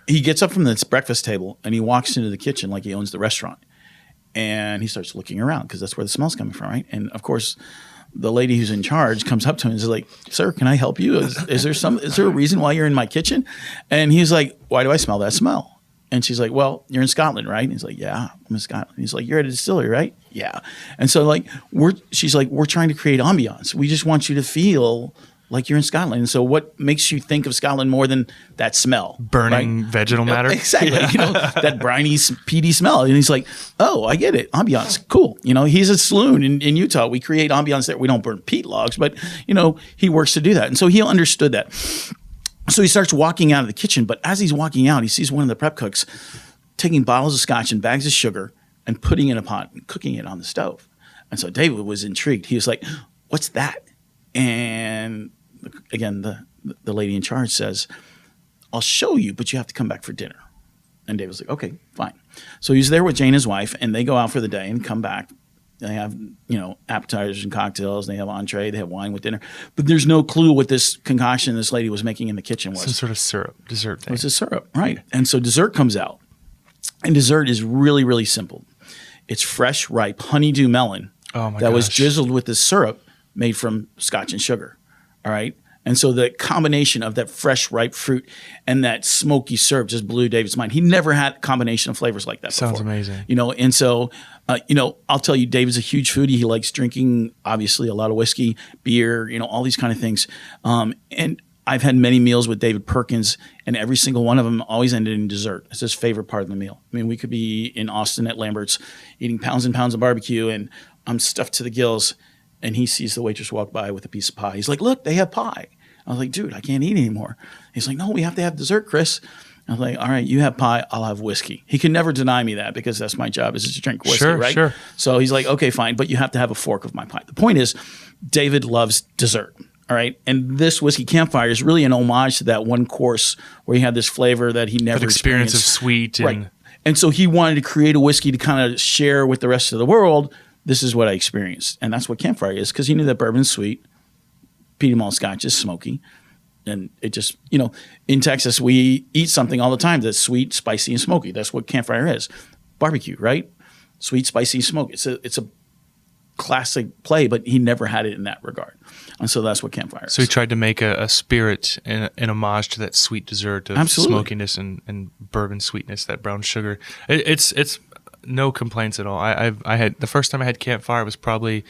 he gets up from this breakfast table and he walks into the kitchen like he owns the restaurant, and he starts looking around because that's where the smell's coming from, right? And of course, the lady who's in charge comes up to him and is like, "Sir, can I help you? Is there a reason why you're in my kitchen?" And he's like, "Why do I smell that smell?" And she's like, "Well, you're in Scotland, right?" And he's like, "Yeah, I'm in Scotland." He's like, "You're at a distillery, right?" "Yeah." And so she's like, "We're trying to create ambiance. We just want you to feel like you're in Scotland." And so what makes you think of Scotland more than that smell? Burning vegetal matter? Exactly. That briny, peaty smell. And he's like, "Oh, I get it. Ambiance. Cool." He's a saloon in Utah. We create ambiance there. We don't burn peat logs, but, he works to do that. And so he understood that. So he starts walking out of the kitchen. But as he's walking out, he sees one of the prep cooks taking bottles of scotch and bags of sugar and putting it in a pot and cooking it on the stove. And so David was intrigued. He was like, "What's that?" And again, the lady in charge says, "I'll show you, but you have to come back for dinner." And David's like, "Okay, fine." So he's there with Jane, his wife, and they go out for the day and come back. They have, appetizers and cocktails. They have entree. They have wine with dinner. But there's no clue what this concoction this lady was making in the kitchen was. Some sort of dessert thing. It was a syrup, right. And so dessert comes out. And dessert is really, really simple. It's fresh, ripe honeydew melon that was drizzled with this syrup made from scotch and sugar. All right. And so the combination of that fresh, ripe fruit and that smoky syrup just blew David's mind. He never had a combination of flavors like that before. Sounds amazing. And so, I'll tell you, David's a huge foodie. He likes drinking, obviously, a lot of whiskey, beer, all these kind of things. And I've had many meals with David Perkins, and every single one of them always ended in dessert. It's his favorite part of the meal. I mean, we could be in Austin at Lambert's eating pounds and pounds of barbecue, and I'm stuffed to the gills. And he sees the waitress walk by with a piece of pie. He's like, "Look, they have pie." I was like, "Dude, I can't eat anymore." He's like, "No, we have to have dessert, Chris." I was like, "All right, you have pie, I'll have whiskey." He can never deny me that because that's my job, is to drink whiskey, right? Sure. So he's like, "Okay, fine, but you have to have a fork of my pie." The point is, David loves dessert, all right? And this whiskey campfire is really an homage to that one course where he had this flavor that he never that experience experienced. of sweet. Right. And so he wanted to create a whiskey to kind of share with the rest of the world. This is what I experienced. And that's what Campfire is, because he knew that bourbon's sweet, peaty malt scotch is smoky. And it just, in Texas, we eat something all the time that's sweet, spicy, and smoky. That's what Campfire is. Barbecue, right? Sweet, spicy, smoky. It's a classic play, but he never had it in that regard. And so that's what Campfire is. So he tried to make a spirit in homage to that sweet dessert of smokiness and bourbon sweetness, that brown sugar. It's no complaints at all. I had the first time I had Campfire was probably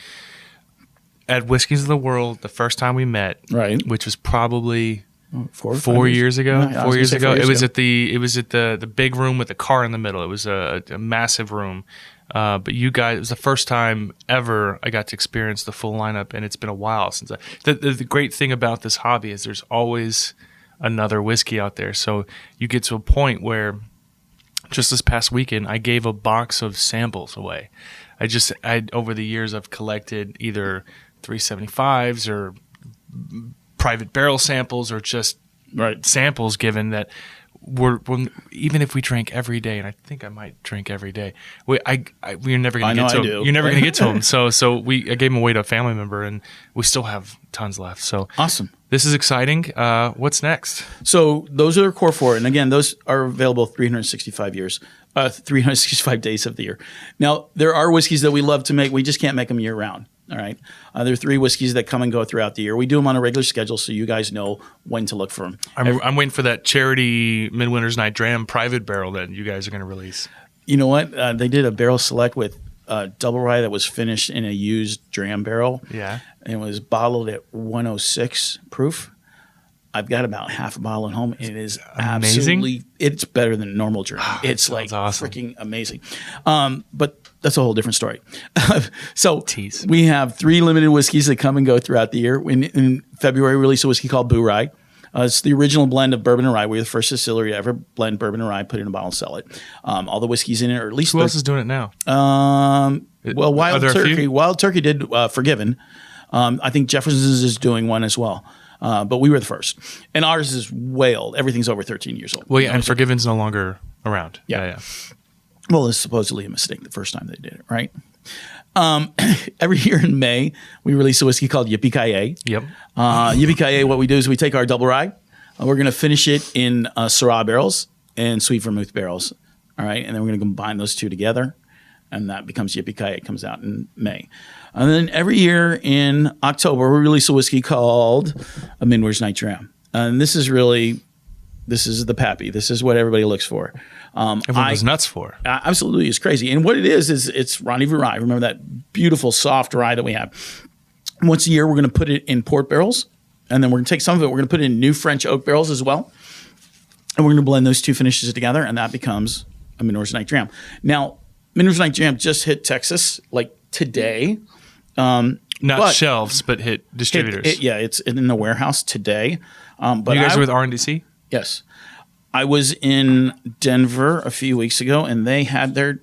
at Whiskeys of the World, the first time we met, right? Which was probably 4 years ago. Yeah, 4 years ago. It was at the big room with the car in the middle. It was a massive room. But you guys, it was the first time ever I got to experience the full lineup, and it's been a while since the great thing about this hobby is there's always another whiskey out there. So you get to a point where just this past weekend, I gave a box of samples away. Over the years, I've collected either 375s or private barrel samples or just samples given that we're even if we drank every day, and I think I might drink every day, we're never going to get to them. You're never going to get to them. So I gave them away to a family member, and we still have tons left. So awesome. This is exciting. What's next? So those are our core four. And again, those are available 365 days of the year. Now, there are whiskeys that we love to make. We just can't make them year round. All right. There are 3 whiskeys that come and go throughout the year. We do them on a regular schedule, so you guys know when to look for them. I'm waiting for that charity Midwinter's Night Dram private barrel that you guys are going to release. You know what? They did a barrel select with double rye that was finished in a used dram barrel. Yeah. And it was bottled at 106 proof. I've got about half a bottle at home. It is absolutely, it's better than normal dram. It's like awesome. Freaking amazing. But that's a whole different story. So we have 3 limited whiskeys that come and go throughout the year. In February, we release a whiskey called Boo Rye. It's the original blend of bourbon and rye. We're the first distillery to ever blend bourbon and rye, put it in a bottle and sell it. All the whiskeys in it, or at least who else is doing it now? Well, Wild Turkey did Forgiven. I think Jefferson's is doing one as well. But we were the first. And ours is way old. Everything's over 13 years old. Well, yeah, and Forgiven's no longer around. Yeah. Well, it's supposedly a mistake the first time they did it, right? Every year in May, we release a whiskey called Yippee-Ki-Yay. Yep. Yippee-Ki-Yay, what we do is we take our double rye. We're going to finish it in Syrah barrels and sweet vermouth barrels. All right. And then we're going to combine those two together. And that becomes Yippee-Ki-Yay. It comes out in May. And then every year in October, we release a whiskey called A Midwinter's Night Dram. And this is the pappy. This is what everybody looks for. Everyone was nuts for. Absolutely. It's crazy. And what it is it's Rendezvous rye. Remember that beautiful, soft rye that we have. Once a year, we're going to put it in port barrels. And then we're going to take some of it. We're going to put it in new French oak barrels as well. And we're going to blend those two finishes together. And that becomes A Midwinter's Night Dram. Now, Midwinter's Night Dram just hit Texas like today. Not shelves, but hit distributors. It's in the warehouse today. But you guys are with RNDC? Yes. I was in Denver a few weeks ago, and they had their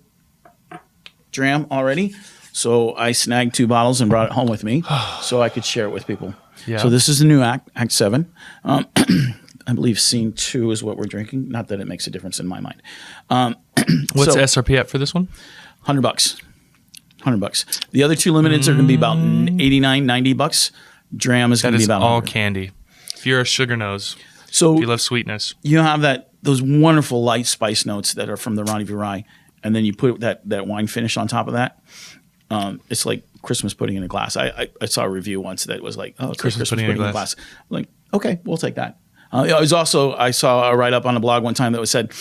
dram already. So I snagged 2 bottles and brought it home with me so I could share it with people. Yeah. So this is the new Act 7. I believe Scene 2 is what we're drinking. Not that it makes a difference in my mind. What's SRP at for this one? $100. $100. The other 2 limiteds are going to be about $89, $90. Dram is going to be about $100. That is all candy. If you're a sugar nose, so if you love sweetness, you have those wonderful light spice notes that are from the Rendezvous rye, and then you put that wine finish on top of that. It's like Christmas pudding in a glass. I saw a review once that was like, oh, it's Christmas pudding in a glass. I'm like, okay, we'll take that. I saw a write-up on a blog one time that said,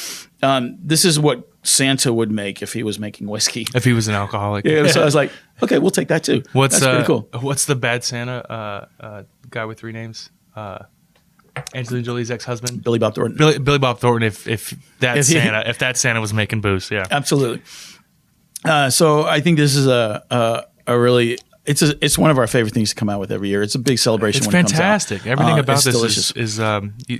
this is what Santa would make if he was making whiskey. If he was an alcoholic. Yeah, so I was like, okay, we'll take that too. That's pretty cool. What's the bad Santa guy with 3 names? Angelina Jolie's ex-husband? Billy Bob Thornton. Billy Bob Thornton if that Santa was making booze, yeah. Absolutely. So I think this is a really... It's one of our favorite things to come out with every year. It's a big celebration. It's when fantastic. It comes out. Everything about this delicious. is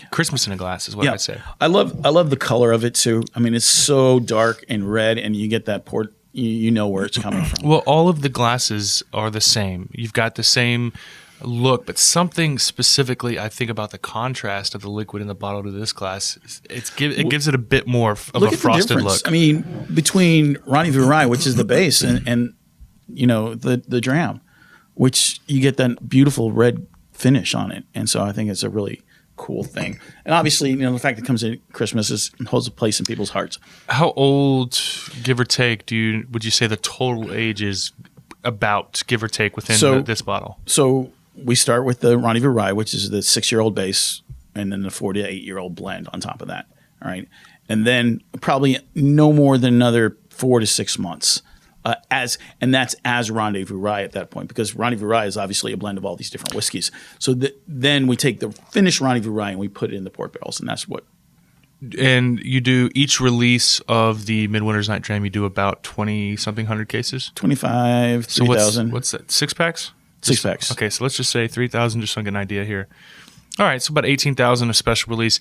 Christmas in a glass, is what I'd say. I love the color of it too. I mean, it's so dark and red, and you get that port. You know where it's coming from. Well, all of the glasses are the same. You've got the same look, but something specifically I think about the contrast of the liquid in the bottle to this glass. It gives it a bit more of a frosted look. I mean, between Rendezvous Rye, which is the base, and the dram, which you get that beautiful red finish on it, and so I think it's a really cool thing. And obviously, the fact that it comes in Christmas holds a place in people's hearts. How old, give or take, would you say the total age is about, give or take, within this bottle? So we start with the Rendezvous Rye, which is the 6-year-old base, and then the 4 to 8-year-old blend on top of that. All right, and then probably no more than another 4 to 6 months. That's as Rendezvous Rye at that point, because Rendezvous Rye is obviously a blend of all these different whiskeys. So then we take the finished Rendezvous Rye and we put it in the port barrels, and that's what. And you do each release of the Midwinter's Night Dram, you do about 20-something hundred cases? 25, 3,000. So what's that, 6 packs? 6 packs. Okay, so let's just say 3,000, just so I get an idea here. All right, so about 18,000 a special release.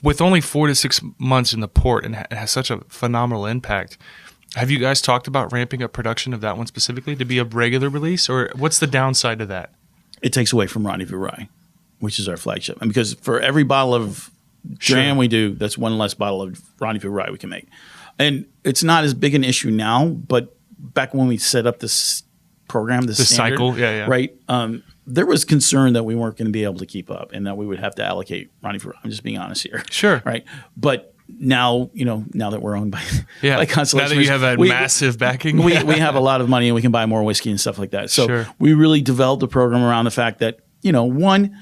With only 4 to 6 months in the port and it has such a phenomenal impact, have you guys talked about ramping up production of that one specifically to be a regular release, or what's the downside to that? It takes away from Rendezvous Rye, which is our flagship. And because for every bottle of dram we do, that's one less bottle of Rendezvous Rye we can make. And it's not as big an issue now, but back when we set up this program, the standard, cycle, right? There was concern that we weren't going to be able to keep up and that we would have to allocate Rendezvous Rye. I'm just being honest here. Sure. Right. But now, now that we're owned by Constellation, now that you have that massive backing, we have a lot of money and we can buy more whiskey and stuff like that. So we really developed a program around the fact that, one,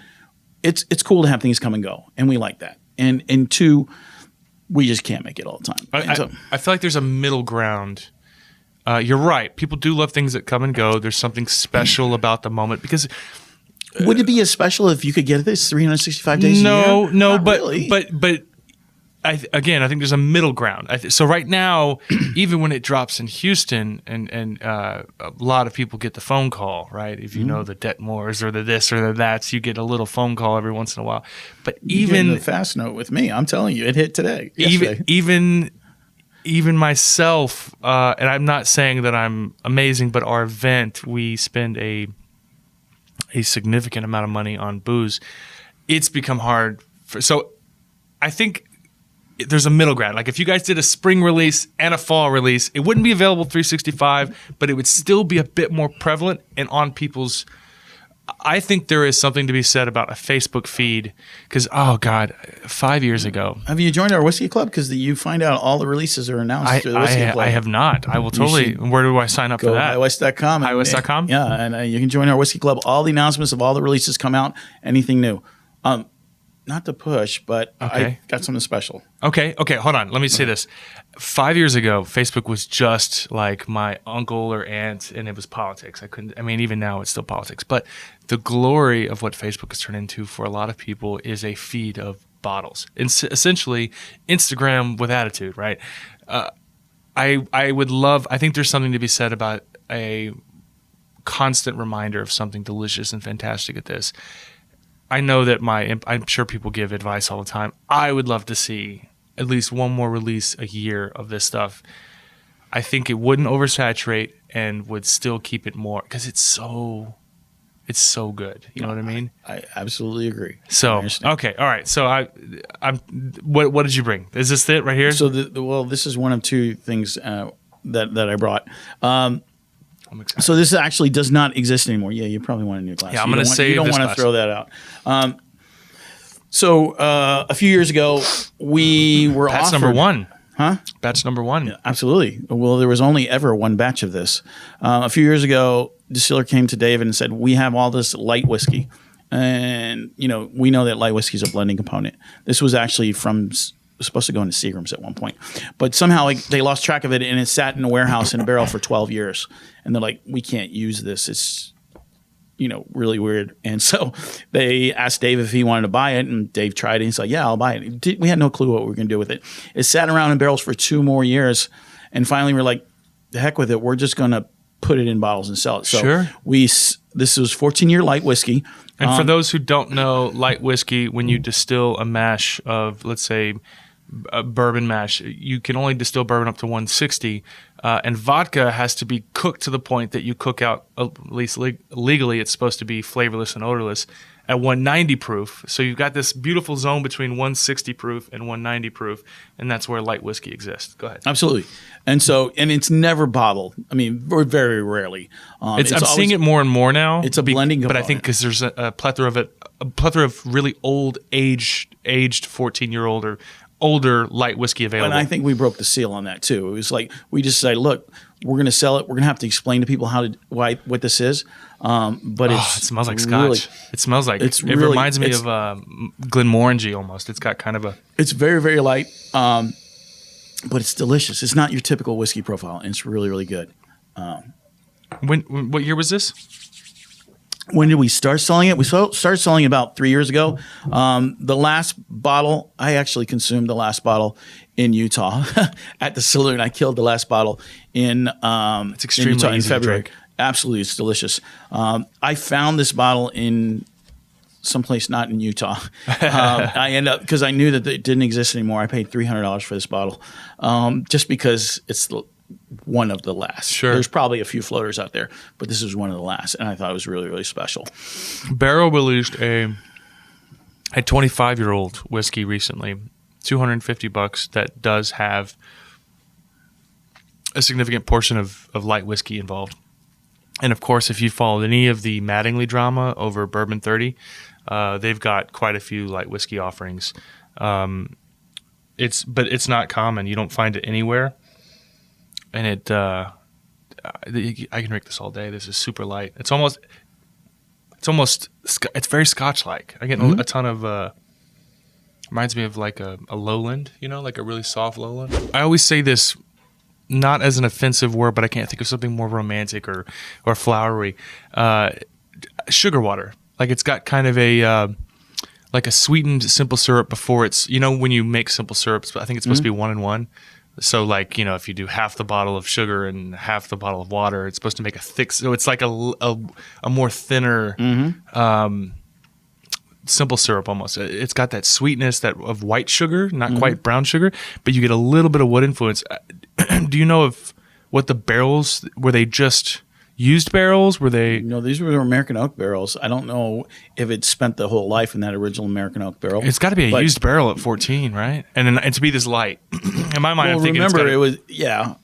it's cool to have things come and go, and we like that. And two, we just can't make it all the time. I feel like there's a middle ground. You're right. People do love things that come and go. There's something special about the moment because. Would it be as special if you could get this 365 days a year? No, Not but really. but I think there's a middle ground. So right now, even when it drops in Houston, and a lot of people get the phone call, right? If you know the Detmores or the this or the that's, you get a little phone call every once in a while. But even the fast note with me, I'm telling you, it hit today. Even myself, and I'm not saying that I'm amazing, but our event, we spend a significant amount of money on booze. It's become hard. So I think there's a middle ground. Like if you guys did a spring release and a fall release, it wouldn't be available 365, but it would still be a bit more prevalent and on people's. I think there is something to be said about a Facebook feed because, 5 years ago. Have you joined our whiskey club? Because you find out all the releases are announced through the whiskey club. I have not. I will totally. Where do I sign up for that? Highwest.com. Highwest.com? Yeah, and you can join our whiskey club. All the announcements of all the releases come out, anything new. Not to push, but I got something special. Okay, hold on. Let me say this. 5 years ago, Facebook was just like my uncle or aunt, and it was politics. Even now it's still politics. But the glory of what Facebook has turned into for a lot of people is a feed of bottles. It's essentially Instagram with attitude, right? I think there's something to be said about a constant reminder of something delicious and fantastic at this. I know that I'm sure people give advice all the time. I would love to see at least one more release a year of this stuff. I think it wouldn't oversaturate and would still keep it more because it's so good. You know what I mean? I absolutely agree. So okay, all right. So what did you bring? Is this it right here? So this is one of two things that I brought. So this actually does not exist anymore. Yeah, you probably want a new glass. Yeah, I'm going to say you don't want to throw that out. So a few years ago, we were batch offered, number one. Huh? Batch number one. Yeah, absolutely. Well, there was only ever one batch of this. A few years ago, distiller came to David and said, "We have all this light whiskey, and we know that light whiskey is a blending component. This was actually supposed to go into Seagram's at one point, but somehow they lost track of it, and it sat in a warehouse in a barrel for 12 years. And they're like, we can't use this. It's really weird. And so they asked Dave if he wanted to buy it, and Dave tried it. He's like, yeah, I'll buy it. We had no clue what we were going to do with it. It sat around in barrels for 2 more years, and finally we're like, the heck with it. We're just going to put it in bottles and sell it. So sure. This was 14-year light whiskey. And for those who don't know light whiskey, when you distill a mash of, let's say, bourbon mash. You can only distill bourbon up to 160, and vodka has to be cooked to the point that you cook out, at least legally, it's supposed to be flavorless and odorless at 190 proof. So you've got this beautiful zone between 160 proof and 190 proof, and that's where light whiskey exists. Go ahead. Absolutely. And it's never bottled. I mean, very rarely. I'm seeing it more and more now. It's a blending but I component. think because there's a plethora of really old aged 14-year-old or older light whiskey available. And I think we broke the seal on that too. It was like we just say, look, we're going to sell it. We're going to have to explain to people what this is. But it smells like scotch. It smells like it reminds me of Glenmorangie almost. It's got kind of a. It's very, very light, but it's delicious. It's not your typical whiskey profile, and it's really, really good. What year was this? When did we start selling it? We started selling it about 3 years ago. The last bottle, I actually consumed the last bottle in Utah at the saloon. I killed the last bottle in it's extremely Utah in easy to February. drink. Absolutely, it's delicious. I found this bottle in someplace not in Utah. I ended up because I knew that it didn't exist anymore. I paid $300 for this bottle, just because it's one of the last. Sure. There's probably a few floaters out there, but this is one of the last, and I thought it was really, really special. Barrel released a 25-year-old whiskey recently, $250, that does have a significant portion of light whiskey involved. And of course, if you followed any of the Mattingly drama over Bourbon 30, they've got quite a few light whiskey offerings. But it's not common. You don't find it anywhere. And I can drink this all day. This is super light. It's very Scotch-like. I get a ton of, reminds me of like a lowland, like a really soft lowland. I always say this, not as an offensive word, but I can't think of something more romantic or flowery. Sugar water. Like it's got kind of like a sweetened simple syrup before it's, when you make simple syrups, I think it's supposed to be 1 in 1. So like, if you do half the bottle of sugar and half the bottle of water, it's supposed to make a thick, so it's like a more thinner simple syrup almost. It's got that sweetness of white sugar, not quite brown sugar, but you get a little bit of wood influence. Do you know of what the barrels, were they just used barrels? Were they? No, these were American oak barrels. I don't know if it spent the whole life in that original American oak barrel. It's got to be a used barrel at 14, right? And to be this light. In my mind, I'm thinking it was, yeah.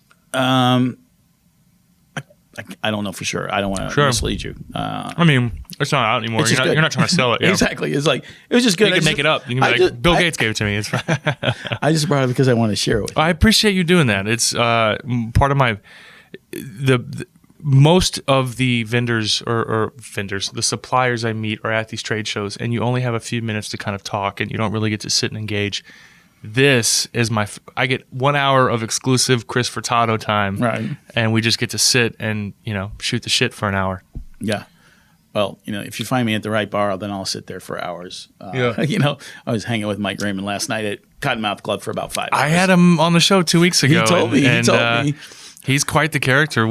I don't know for sure. I don't want to mislead you. I mean, it's not out anymore. You're not trying to sell it. Exactly. It's like, it was just good. You can make it up. You can be like, Bill Gates gave it to me. It's fine. I just brought it because I want to share it with you. I appreciate you doing that. It's part of my most of the vendors or the suppliers I meet are at these trade shows, and you only have a few minutes to kind of talk, and you don't really get to sit and engage. This is I get 1 hour of exclusive Chris Furtado time, right? And we just get to sit and shoot the shit for an hour. Yeah. Well, if you find me at the right bar, then I'll sit there for hours. Yeah. I was hanging with Mike Raymond last night at Cottonmouth Club for about 5 hours. I had him on the show 2 weeks ago. He told me. He's quite the character.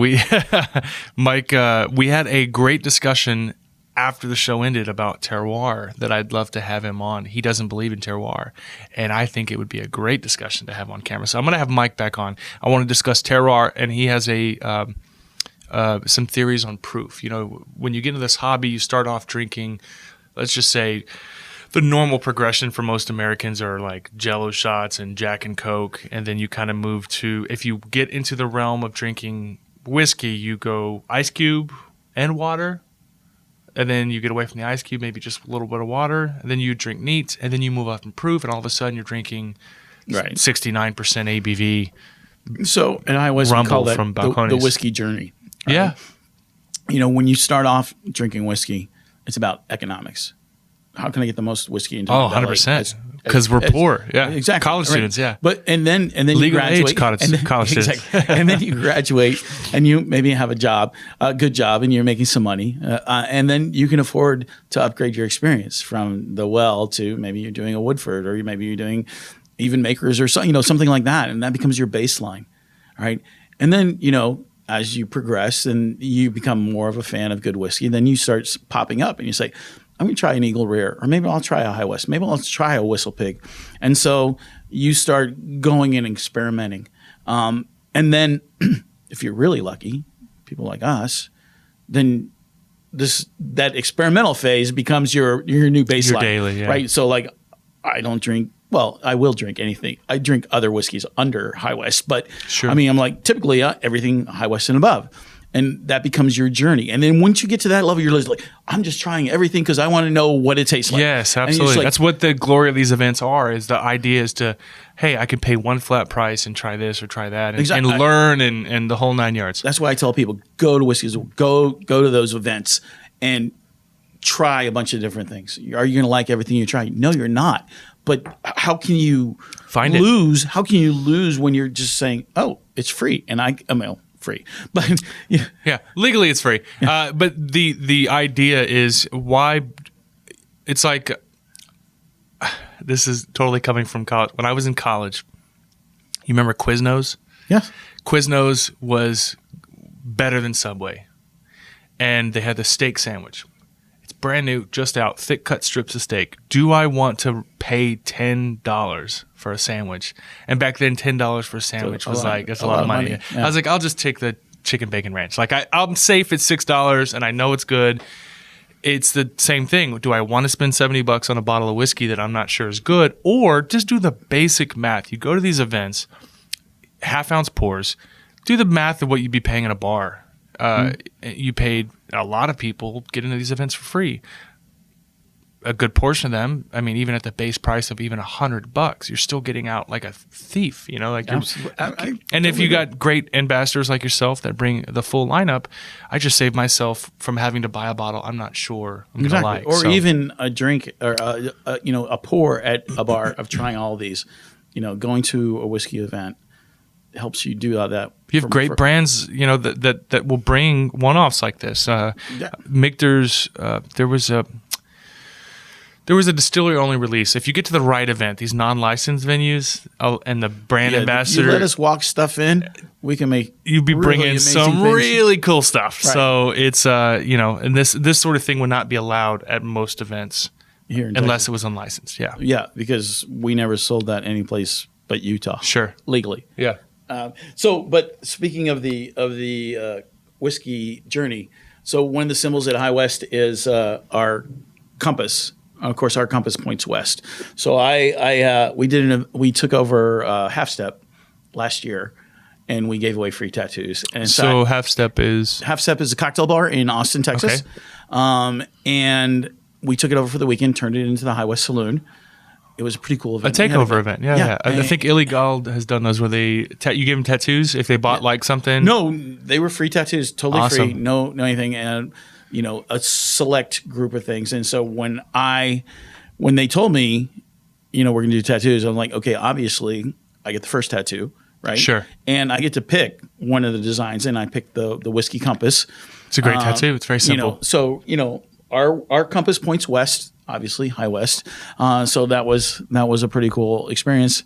Mike, we had a great discussion after the show ended about terroir that I'd love to have him on. He doesn't believe in terroir, and I think it would be a great discussion to have on camera. So I'm going to have Mike back on. I want to discuss terroir, and he has some theories on proof. When you get into this hobby, you start off drinking, let's just say, the normal progression for most Americans are like Jello shots and Jack and Coke, and then you kind of move to, if you get into the realm of drinking whiskey, you go ice cube and water, and then you get away from the ice cube, maybe just a little bit of water, and then you drink neat, and then you move up in proof, and all of a sudden you're drinking 69% ABV. So, and I always call that from the whiskey journey. Yeah. When you start off drinking whiskey, it's about economics. How can I get the most whiskey into my belly? 100%. Because we're poor. Yeah. Exactly. College students, yeah. But and then legal you graduate. age college students. Exactly. And then you graduate and you maybe have a good job, and you're making some money. And then you can afford to upgrade your experience from the well to maybe you're doing a Woodford, or maybe you're doing even Makers or something like that. And that becomes your baseline. All right. And then, as you progress and you become more of a fan of good whiskey, then you start popping up and you say, I'm going to try an Eagle Rare, or maybe I'll try a High West. Maybe I'll try a Whistle Pig. And so you start going and experimenting. And then if you're really lucky, people like us, then that experimental phase becomes your new baseline. Your daily, yeah. Right? So like I don't drink, well, I will drink anything. I drink other whiskeys under High West, but Sure. I mean, I'm like typically everything High West and above. And that becomes your journey. And then once you get to that level, you're just like, I'm just trying everything because I want to know what it tastes like. Yes, And you're just absolutely. like, That's what the glory of these events are. Is the idea is to, hey, I could pay one flat price and try this or try that, and, Exactly. and learn and the whole 9 yards. That's why I tell people, go to whiskeys, go to those events and try a bunch of different things. Are you going to like everything you try? No, you're not. But how can you Find it. lose? How can you lose when you're just saying, "Oh, it's free," and free, but yeah, Yeah, legally it's free. But the idea is why it's like this is totally coming from college. When I was in college, you remember Quiznos? yes, Quiznos was better than Subway, and they had the steak sandwich. It's brand new, just out, thick cut strips of steak. Do I want to pay $10 for a sandwich? And back then, $10 for a sandwich was like that's a lot of money. Yeah. I was like, I'll just take the chicken bacon ranch. Like I'm safe at $6, and I know it's good. It's the same thing. Do I want to spend $70 on a bottle of whiskey that I'm not sure is good, or just do the basic math? You go to these events, half-ounce pours. Do the math of what you'd be paying in a bar. You paid a lot of people get into these events for free. A good portion of them, I mean, even at the base price of even $100, you're still getting out like a thief, like you're, and if you got great ambassadors like yourself that bring the full lineup, I just saved myself from having to buy a bottle I'm not sure I'm going to like. or even a drink or a pour at a bar of trying all these. Going to a whiskey event helps you do all that. You have great brands, that will bring one-offs like this. Michter's, there was a distillery-only release. If you get to the right event, these non-licensed venues and the brand ambassador, you let us walk stuff in, we can make. you'd be really bringing amazing some things. really cool stuff. Right. So it's and this sort of thing would not be allowed at most events Here in unless Texas. it was unlicensed. Yeah, Yeah, because we never sold that any place but Utah. sure. Legally. Yeah, But speaking of the whiskey journey, so one of the symbols at High West is our compass. Of course, our compass points west. So we took over Half Step last year, and we gave away free tattoos. And in so fact, Half Step is Half Step is a cocktail bar in Austin, Texas. Okay. And we took it over for the weekend, turned it into the High West Saloon. It was a pretty cool a event. takeover event. Yeah. I And- think Illegal has done those where you give them tattoos if they bought like something. No, they were free tattoos, totally Awesome. free, no anything, and a select group of things. And so when they told me, we're going to do tattoos, I'm like, okay, obviously I get the first tattoo, right? Sure. And I get to pick one of the designs, and I picked the whiskey compass. It's a great tattoo. It's very simple. Our compass points west, obviously High West. So that was a pretty cool experience.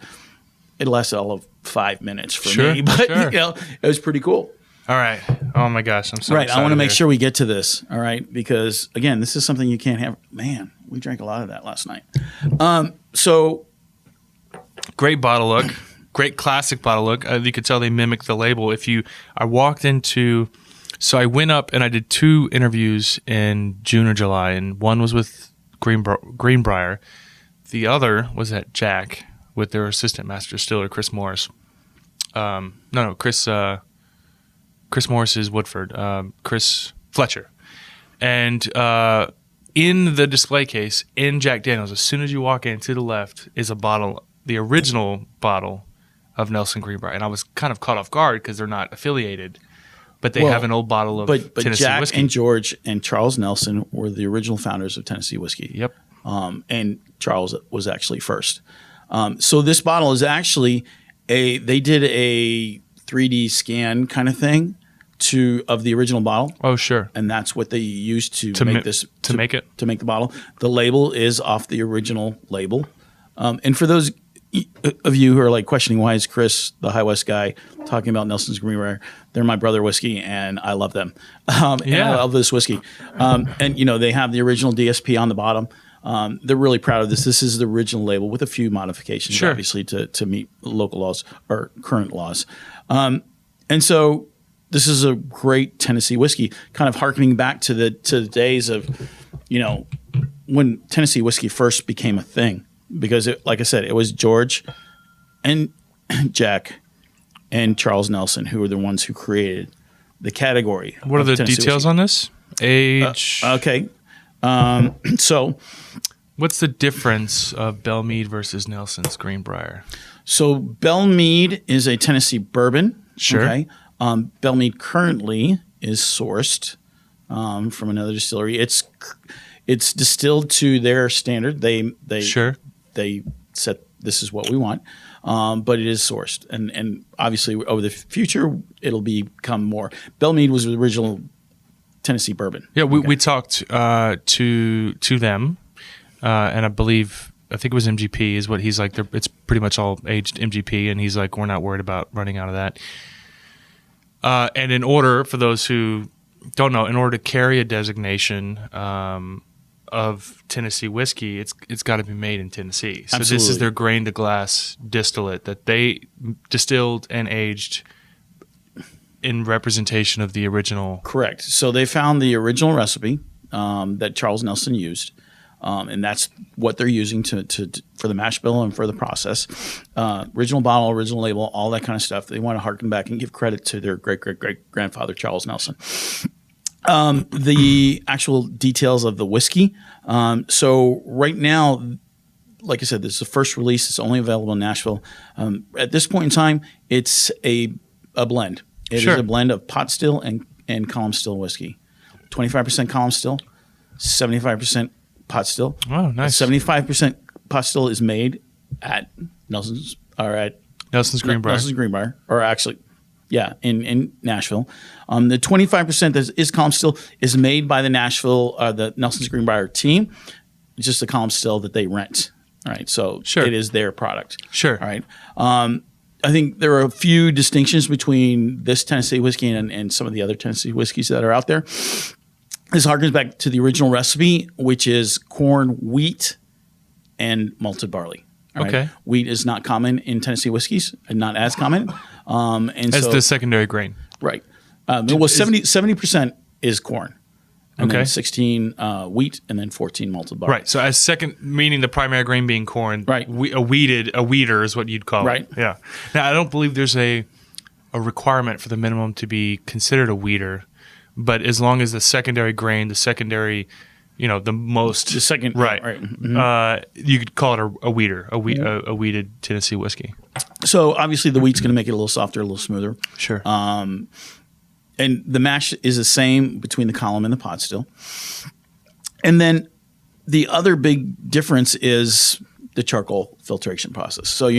It lasted all of 5 minutes for Sure, me, but sure. it was pretty cool. All right. Oh my gosh, I'm so Right. excited. I want to make here. sure we get to this. All right. Because again, this is something you can't have. Man, we drank a lot of that last night. So Great bottle look. Great classic bottle look. You could tell they mimicked the label. So I went up and I did 2 interviews in June or July, and one was with Greenbrier. The other was at Jack with their assistant master distiller, Chris Morris. Chris Morris is Woodford. Chris Fletcher. And in the display case in Jack Daniels, as soon as you walk in to the left is a bottle, the original bottle of Nelson Greenbrier. And I was kind of caught off guard because they're not affiliated, but they have an old bottle of but Tennessee Jack whiskey. and George and Charles Nelson were the original founders of Tennessee whiskey. Yep. And Charles was actually first. So this bottle is actually they did a 3D scan kind of thing of the original bottle. Oh, sure. And that's what they used to To make mi- this to make it? to make the bottle. The label is off the original label. And for those of you who are like questioning why is Chris, the High West guy, talking about Nelson's Greenbrier, they're my brother whiskey, and I love them. And I love this whiskey. And they have the original DSP on the bottom. They're really proud of this. This is the original label with a few modifications, obviously, to meet local laws or current laws. And so this is a great Tennessee whiskey, kind of harkening back to the days of, when Tennessee whiskey first became a thing. Because, like I said, it was George and Jack and Charles Nelson who were the ones who created the category. What are the Tennessee details whiskey. on this? Age? Okay. So what's the difference of Belle Meade versus Nelson's Greenbrier? So Belle Meade is a Tennessee bourbon. Sure. Okay. Belle Meade currently is sourced from another distillery. It's distilled to their standard. They said this is what we want, but it is sourced, and obviously over the future it'll become more. Belle Meade was the original Tennessee bourbon. Yeah, we talked to them, and I think it was MGP is what he's like. It's pretty much all aged MGP, and he's like, we're not worried about running out of that. And in order, for those who don't know, in order to carry a designation of Tennessee whiskey, it's got to be made in Tennessee. So Absolutely. This is their grain to glass distillate that they distilled and aged in representation of the original. Correct. So they found the original recipe that Charles Nelson used, and that's what they're using to for the mash bill and for the process. Original bottle, original label, all that kind of stuff. They want to harken back and give credit to their great-great-great-grandfather, Charles Nelson. The actual details of the whiskey. So right now, like I said, this is the first release. It's only available in Nashville. At this point in time, it's a blend. It is a blend of pot still and column still whiskey. 25% column still, 75% pot still. Oh, nice. 75% pot still is made at Nelson's Greenbrier. Nelson's Greenbrier, or actually, yeah, in Nashville. The 25% that is column still is made by the Nelson's Greenbrier team. It's just a column still that they rent. All right, so it is their product. Sure. All right. I think there are a few distinctions between this Tennessee whiskey and some of the other Tennessee whiskeys that are out there. This harkens back to the original recipe, which is corn, wheat, and malted barley. All right? Okay. Wheat is not common in Tennessee whiskeys, and not as common. As the secondary grain. Right. 70% is corn. And then 16 wheat, and then 14 malted barley. Right. So as second, meaning the primary grain being corn. Right. A weeder is what you'd call right. it. Yeah. Now, I don't believe there's a requirement for the minimum to be considered a weeder, but as long as the secondary grain, the second, right. Mm-hmm. You could call it a weeder, a weeded Tennessee whiskey. So obviously the wheat's going to make it a little softer, a little smoother. Sure. And the mash is the same between the column and the pot still. And then the other big difference is the charcoal filtration process. So,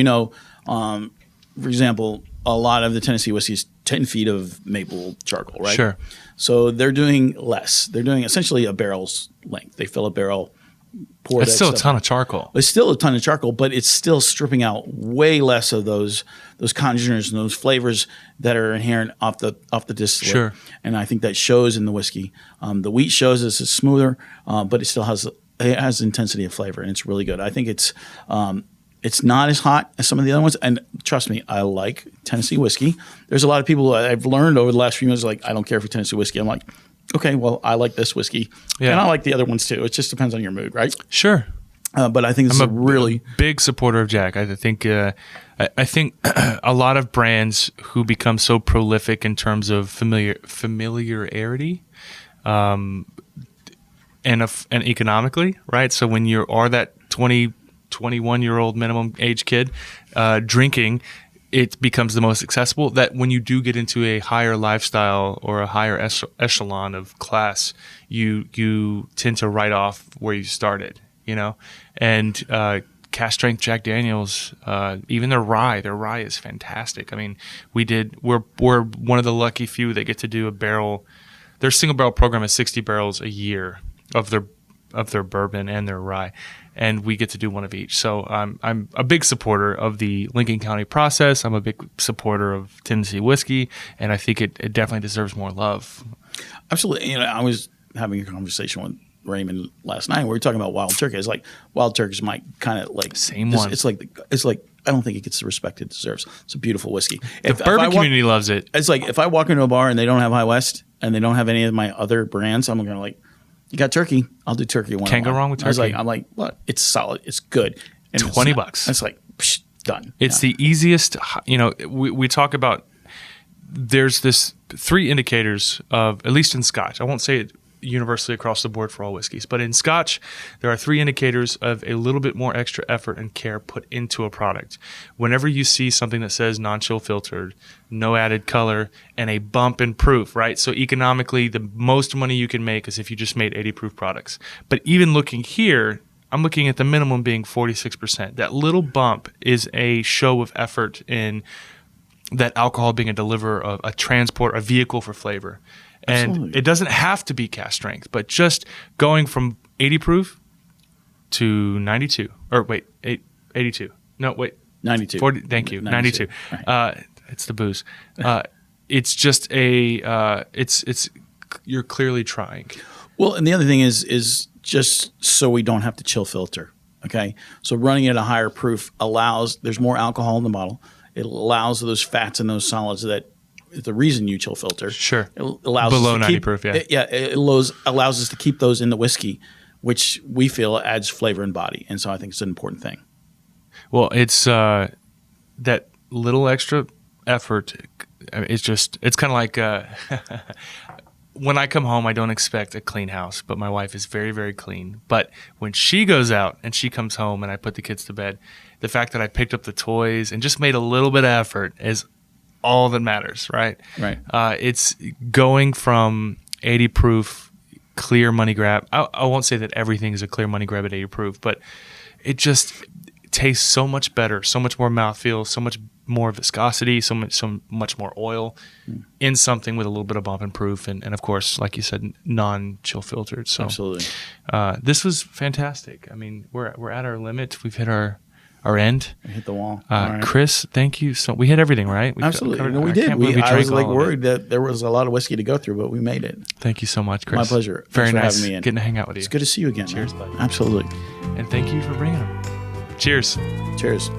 for example, a lot of the Tennessee whiskey is 10 feet of maple charcoal, right? Sure. So they're doing less. They're doing essentially a barrel's length. They fill a barrel, pour It's still a ton of charcoal. It's still a ton of charcoal, but it's still stripping out way less of those congeners and those flavors that are inherent off the distillate. Sure. And I think that shows in the whiskey. The wheat shows it's smoother, but it still has intensity of flavor, and it's really good. I think it's not as hot as some of the other ones, and trust me, I like Tennessee whiskey. There's a lot of people I've learned over the last few years, like, I don't care for Tennessee whiskey. I'm like, okay, well, I like this whiskey, and I like the other ones too. It just depends on your mood, right? Sure. But I think this is a really big supporter of Jack. I think a lot of brands who become so prolific in terms of familiarity, and economically, right? So when you are that 21-year-old minimum age kid drinking, it becomes the most accessible. That when you do get into a higher lifestyle or a higher echelon of class, you tend to write off where you started, and cast strength Jack Daniels, even their rye is fantastic. I mean, we're one of the lucky few that get to do their single barrel program is 60 barrels a year of their their bourbon and their rye, and we get to do one of each. So I'm a big supporter of the Lincoln County process. I'm a big supporter of Tennessee whiskey, and I think it definitely deserves more love. Absolutely. I was having a conversation with Raymond last night. We were talking about wild turkey. It's like wild turkey's my kind of like same one. It's like I don't think it gets the respect it deserves. It's a beautiful whiskey. The bourbon community loves it. It's like if I walk into a bar and they don't have High West and they don't have any of my other brands, I'm going to like, you got turkey? I'll do turkey. Can't go wrong with turkey. I'm like, what? It's solid. It's good. And $20. It's like done. It's the easiest. We talk about. There's this 3 indicators of, at least in Scotch. I won't say it universally across the board for all whiskeys, but in Scotch, there are 3 indicators of a little bit more extra effort and care put into a product. Whenever you see something that says non-chill filtered, no added color, and a bump in proof, right? So economically, the most money you can make is if you just made 80 proof products. But even looking here, I'm looking at the minimum being 46%. That little bump is a show of effort in that alcohol being a deliverer of a transport, a vehicle for flavor. And Absolutely. It doesn't have to be cask strength, but just going from 80 proof to 92, or wait, 82. No, wait. 92. 40, thank you. 92. Right. It's the booze. It's just it's you're clearly trying. Well, and the other thing is just so we don't have to chill filter. Okay. So running at a higher proof there's more alcohol in the bottle. It allows those fats and those solids that is the reason you chill filter. Sure. It allows below us to 90 keep, proof, yeah. It allows us to keep those in the whiskey, which we feel adds flavor and body. And so I think it's an important thing. Well, it's that little extra effort. It's kind of like when I come home, I don't expect a clean house, but my wife is very, very clean. But when she goes out and she comes home and I put the kids to bed, the fact that I picked up the toys and just made a little bit of effort is all that matters, right? Right. It's going from 80 proof, clear money grab. I won't say that everything is a clear money grab at 80 proof, but it just tastes so much better, so much more mouthfeel, so much more viscosity, so much more oil in something with a little bit of bump and proof, and of course, like you said, non-chill filtered. So absolutely, this was fantastic. I mean, we're at our limit. We've hit our end. We hit the wall. Right. Chris, thank you. So we hit everything, right? Absolutely. No, we did. I was like worried that there was a lot of whiskey to go through, but we made it. Thank you so much, Chris. My pleasure. Very nice having me in. Getting to hang out with you. It's good to see you again. Cheers, man. bud. Absolutely. And thank you for bringing them. Cheers. Cheers.